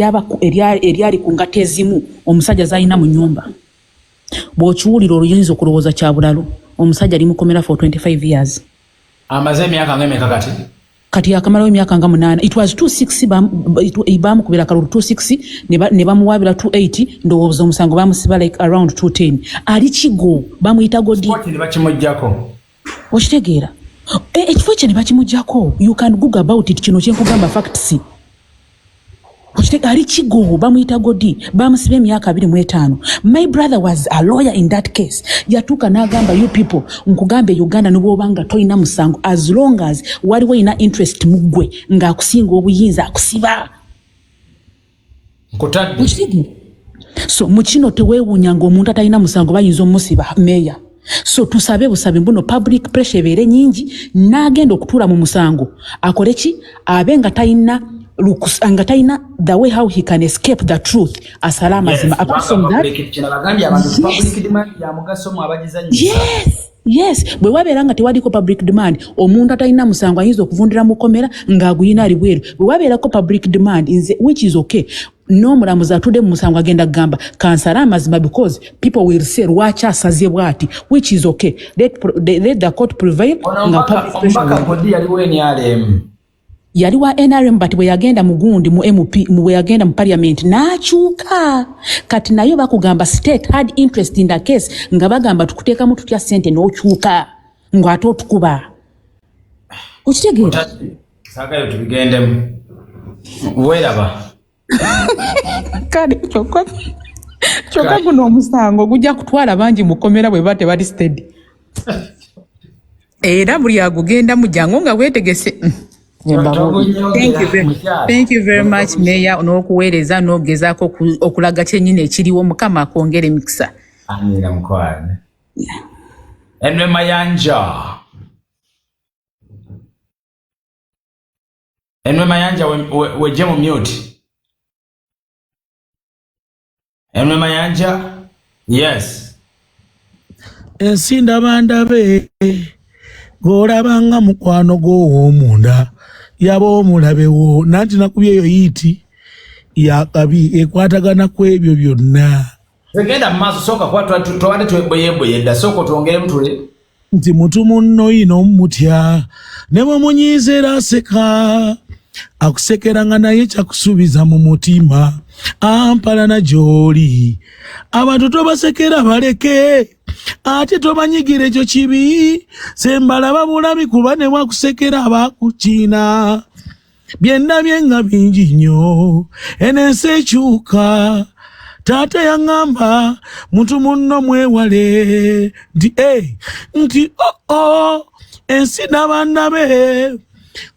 eryali ku ngate ezimu omusajja zalina mu nnyumba. Bw'okiwulira oluyinza okulowooza kya bulalo. Omusajja ali mukomera for 25 years. Amaze emyaka ng'emeka kati? Kati yakamalawo emyaka nga 8. It was 26 bamukubira kalulu 26 ne bamuwaabira 28 ndowooza omusango bamusiba like around 210. Ali kigo bamuyita godi. Ne bakimuggyako. Okitegeera? Ekifo kye ne bakimuggyako. You can google about it kino kyenkugamba facts. Ali kigo bamuyita godi bamusiba emyaka 25. My brother was a lawyer in that case. Yatuuka n'agamba you people nkugambe Uganda n'obwobanga toyina musango as long as waliwo ina interest mu ggwe ng'akusinga obuyinza akusiba. Nkutadde. So mu kino teweewuunya ng'omuntu atalina musango bayinza omusiba meya. So tusabe busabe mbuno public pressure ebeere nyingi n'agenda okutuula mu musango akole ki abe nga talina Angataina the way how he can escape the truth asalama zima. Apart from that, yes, bwe wabeeranga tewaliko public demand omuntu atalina musango ayinza okuvundira mu komera ng'aguyina ali bweru. Bwe wabeerako public demand which is okay. No mulamuzi atudde mu musango agenda gamba kansala amazima because people will say lwaki asaze bwati which is okay. Let the court prevail. Yali wa NRM but bwe yagenda mugundi mu MP bwe yagenda mu parliament n'akyuka. Kati nayo bakugamba state had interest in the case nga bagamba tukuteekamu tutya sente n'okyuka ng'ate otukuba. Okitegeera? Saagayo tubigendemu. Weeraba. Kale kyokka guno omusango gujja kutwala bangi mukomera bwe bate bali steady. Era buli agugenda mu jangu nga weetegese. Thank you very much Mayor n'okuweereza n'ogezaako okulaga kyennyini ekiriwo Mukama akwongere emikisa. Amina mukwane. Enwe Mayanja wejje mu mute. Enwe Mayanja? Yes. Ensinda bandabe golabanga mukwano gw'ow'omunda yaba omulabewo nanti nakubye eyo yiti yakabi ekwatagana ku ebyo byonna. Tegenda mu maaso sooka kuba twabadde tweboyeboyedda sooka twongere mutule. Nti mutu munno yino mutya ne bwe munyiizeera aseka akusekeranga naye kyakusuubiza mu mutima ampalana gy'oli abantu tobasekera baleke ate tobanyigira ekyo kibi sembalaba bulabi kuba ne wakusekera abakukiina byenna byenga bingi nnyo enensi ekyuka taata yaŋŋamba muntu munno mwewale nti ensi n'abannabe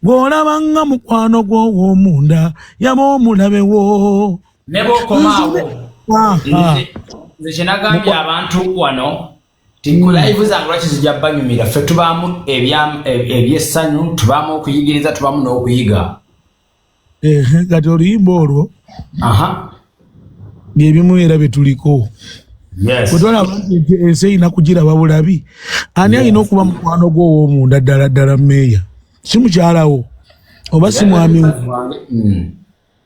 gw'olabanga mukwano gw'ow'omunda yaba omulabewo. Ne bw'okomaawo nze kye nagambye abantu wano ti ku live zange lwaki zijja banyumira ffe tubaamu ebyessanyu tubaamu okuyigiriza tubaamu n'okuyiga. Kati oluyimba olwo byebimu era betuliko. Bwetwalaba nti ensi erina kugiraba bulabi ani alina okuba mukwano gw'ow'omunda ddala ddala meeya. si mukyalawo oba si mwami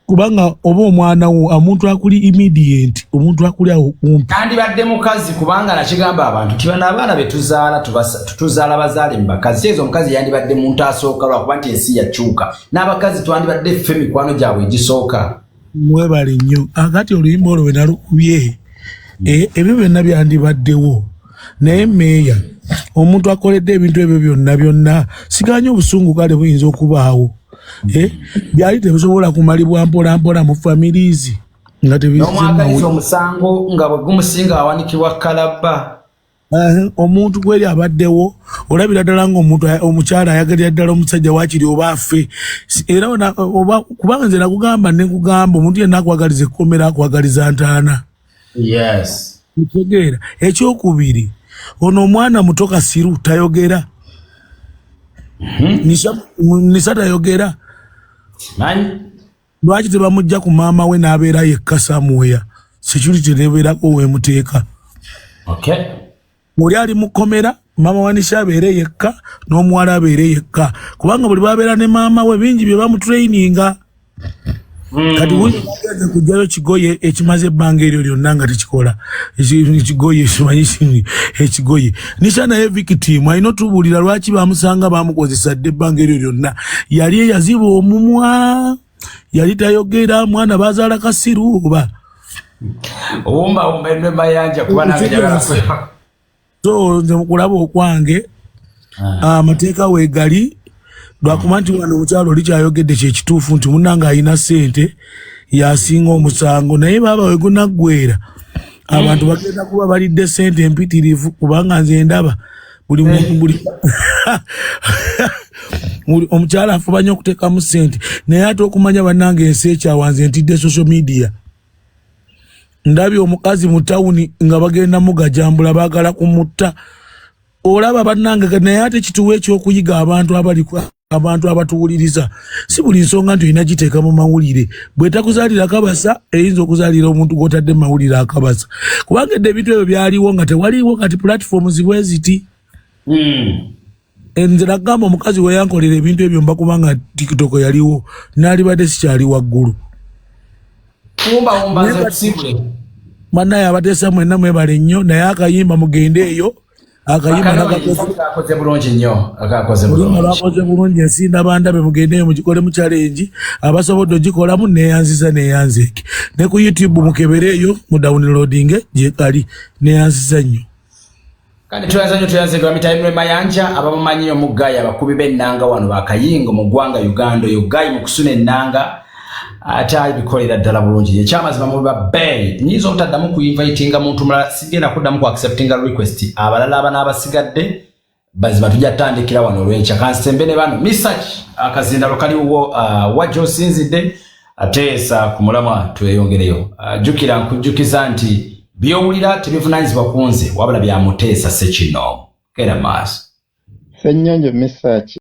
kubanga oba omwana wo omuntu akuli immediate omuntu akuli awo kumpi kandi badde mukazi kubanga nakigamba abantu tibana abaana betuzaala tutuzaala bazaale mbakazi ezo omukazi yandibadde muntu asooka lwakuba nti ensi yakyuka n'abakazi twandibadde ffe mikwano gyabwe egisooka mwebale nnyo akati oluyimba olwo we nalukubye ebyo byonna byandibaddewo naye meeya omuntu akoledde ebintu ebyo byonna siganye obusungu kale buyinza okubaawo byali tebisobola kumalibwa mpola mu families nga n'omwagaliza omusango nga bwe gumusinga awanikibwa kalabba omuntu gweri abaddewo olabira ddala ng'omuntu omukyala ayagalira ddala omusajja wakiri oba affe era kubanga nze nakugamba nekugamba omuntu yenna akwagaliza ekkomera akwagaliza ntaana kitegeera ekyokubiri ono omwana muto kasiru tayogera nisha tayogera lwaki tebamujja ku maama we n'abeera yekka samweya security nebeerako wemuteeka oli ali mukomera maama wa nisha abeere yekka n'omuwala abeere yekka kubanga buli babeera ne maama we bingi bye bamutraininga kati wulira kujjayo kigoye ekimaze ebbanga eryo lyonna nga tekikola ekigoye simanyi ekigoye nisha naye victim alina otubuulira lwaki bamusanga bamukozesa dde ebbanga eryo lyonna yali eyaziba omumwa yali tayogera mwana bazaala kasiru oba owumbawumba ennemayanja kuba nabenyagala so nze mukulaba okwange amateeka weegali lwakuba nti wano omukyalo oli kyayogedde kyekituufu nti munanga alina ssente yasinga omusango naye baaba wegunaggwera abantu bagenda kuba balidde ssente empitirivu kubanga nze ndaba buli omukyala afuba nnyo okuteekamu ssente naye ate okumanya bannange ensi ekyawanze ntidde social media ndabye omukazi mu tawuni nga bagenda mugajambula baagala kumutta olaba bannange naye ate kituwa ekyokuyiga abantu abatuwuliriza si buli nsonga nti olina giteeka mu mawulire bwetakuzaalira kabasa eyinza okuzaalira omuntu gw'otadde mu mawulire akabasa kubanga edde ebintu ebyo byaliwo nga tewaliwo kati platform zibwe ziti nze nagamba omukazi we yankolera ebintu ebyo mba kubanga TikTok yaliwo naalibadde sikyali waggulu bannaye abateesa mwenna mwebale nnyo naye akayimba mugende eyo akayimba nakakoze bulungi nnyo akakoze bulungi ensinda bandabe mugendeyo mugikole mu challenge abasobodde ogikolamu neyanziza neyanzeeki ne ku YouTube mukebereeyo mu downloading gyekali neyanziza nnyo kandi tuyanze mitayimwe mayanja abamumanyiyo mugayi abakubi b'ennanga wano bakayingo mu ggwanga Uganda oyo gayi mu kusuna ennanga ate abikolera ddala bulungi ekyamazima mu babbeeyi nyinza obutaddamu kuyinvitinga muntu mulala sigenda kuddamu ku acceptinga request abalala abana abasigadde bazima tujja tutandikira wano olw'enkya kansembe ne bano misach akazindalo kaliwo wajja osinzidde ateesa ku mulamwa tweyongereyo jjukira nkujjukiza nti byowulira tebivunanyizibwa ku nze wabula byamuteesa sekino kera maaso Sennyonjo misach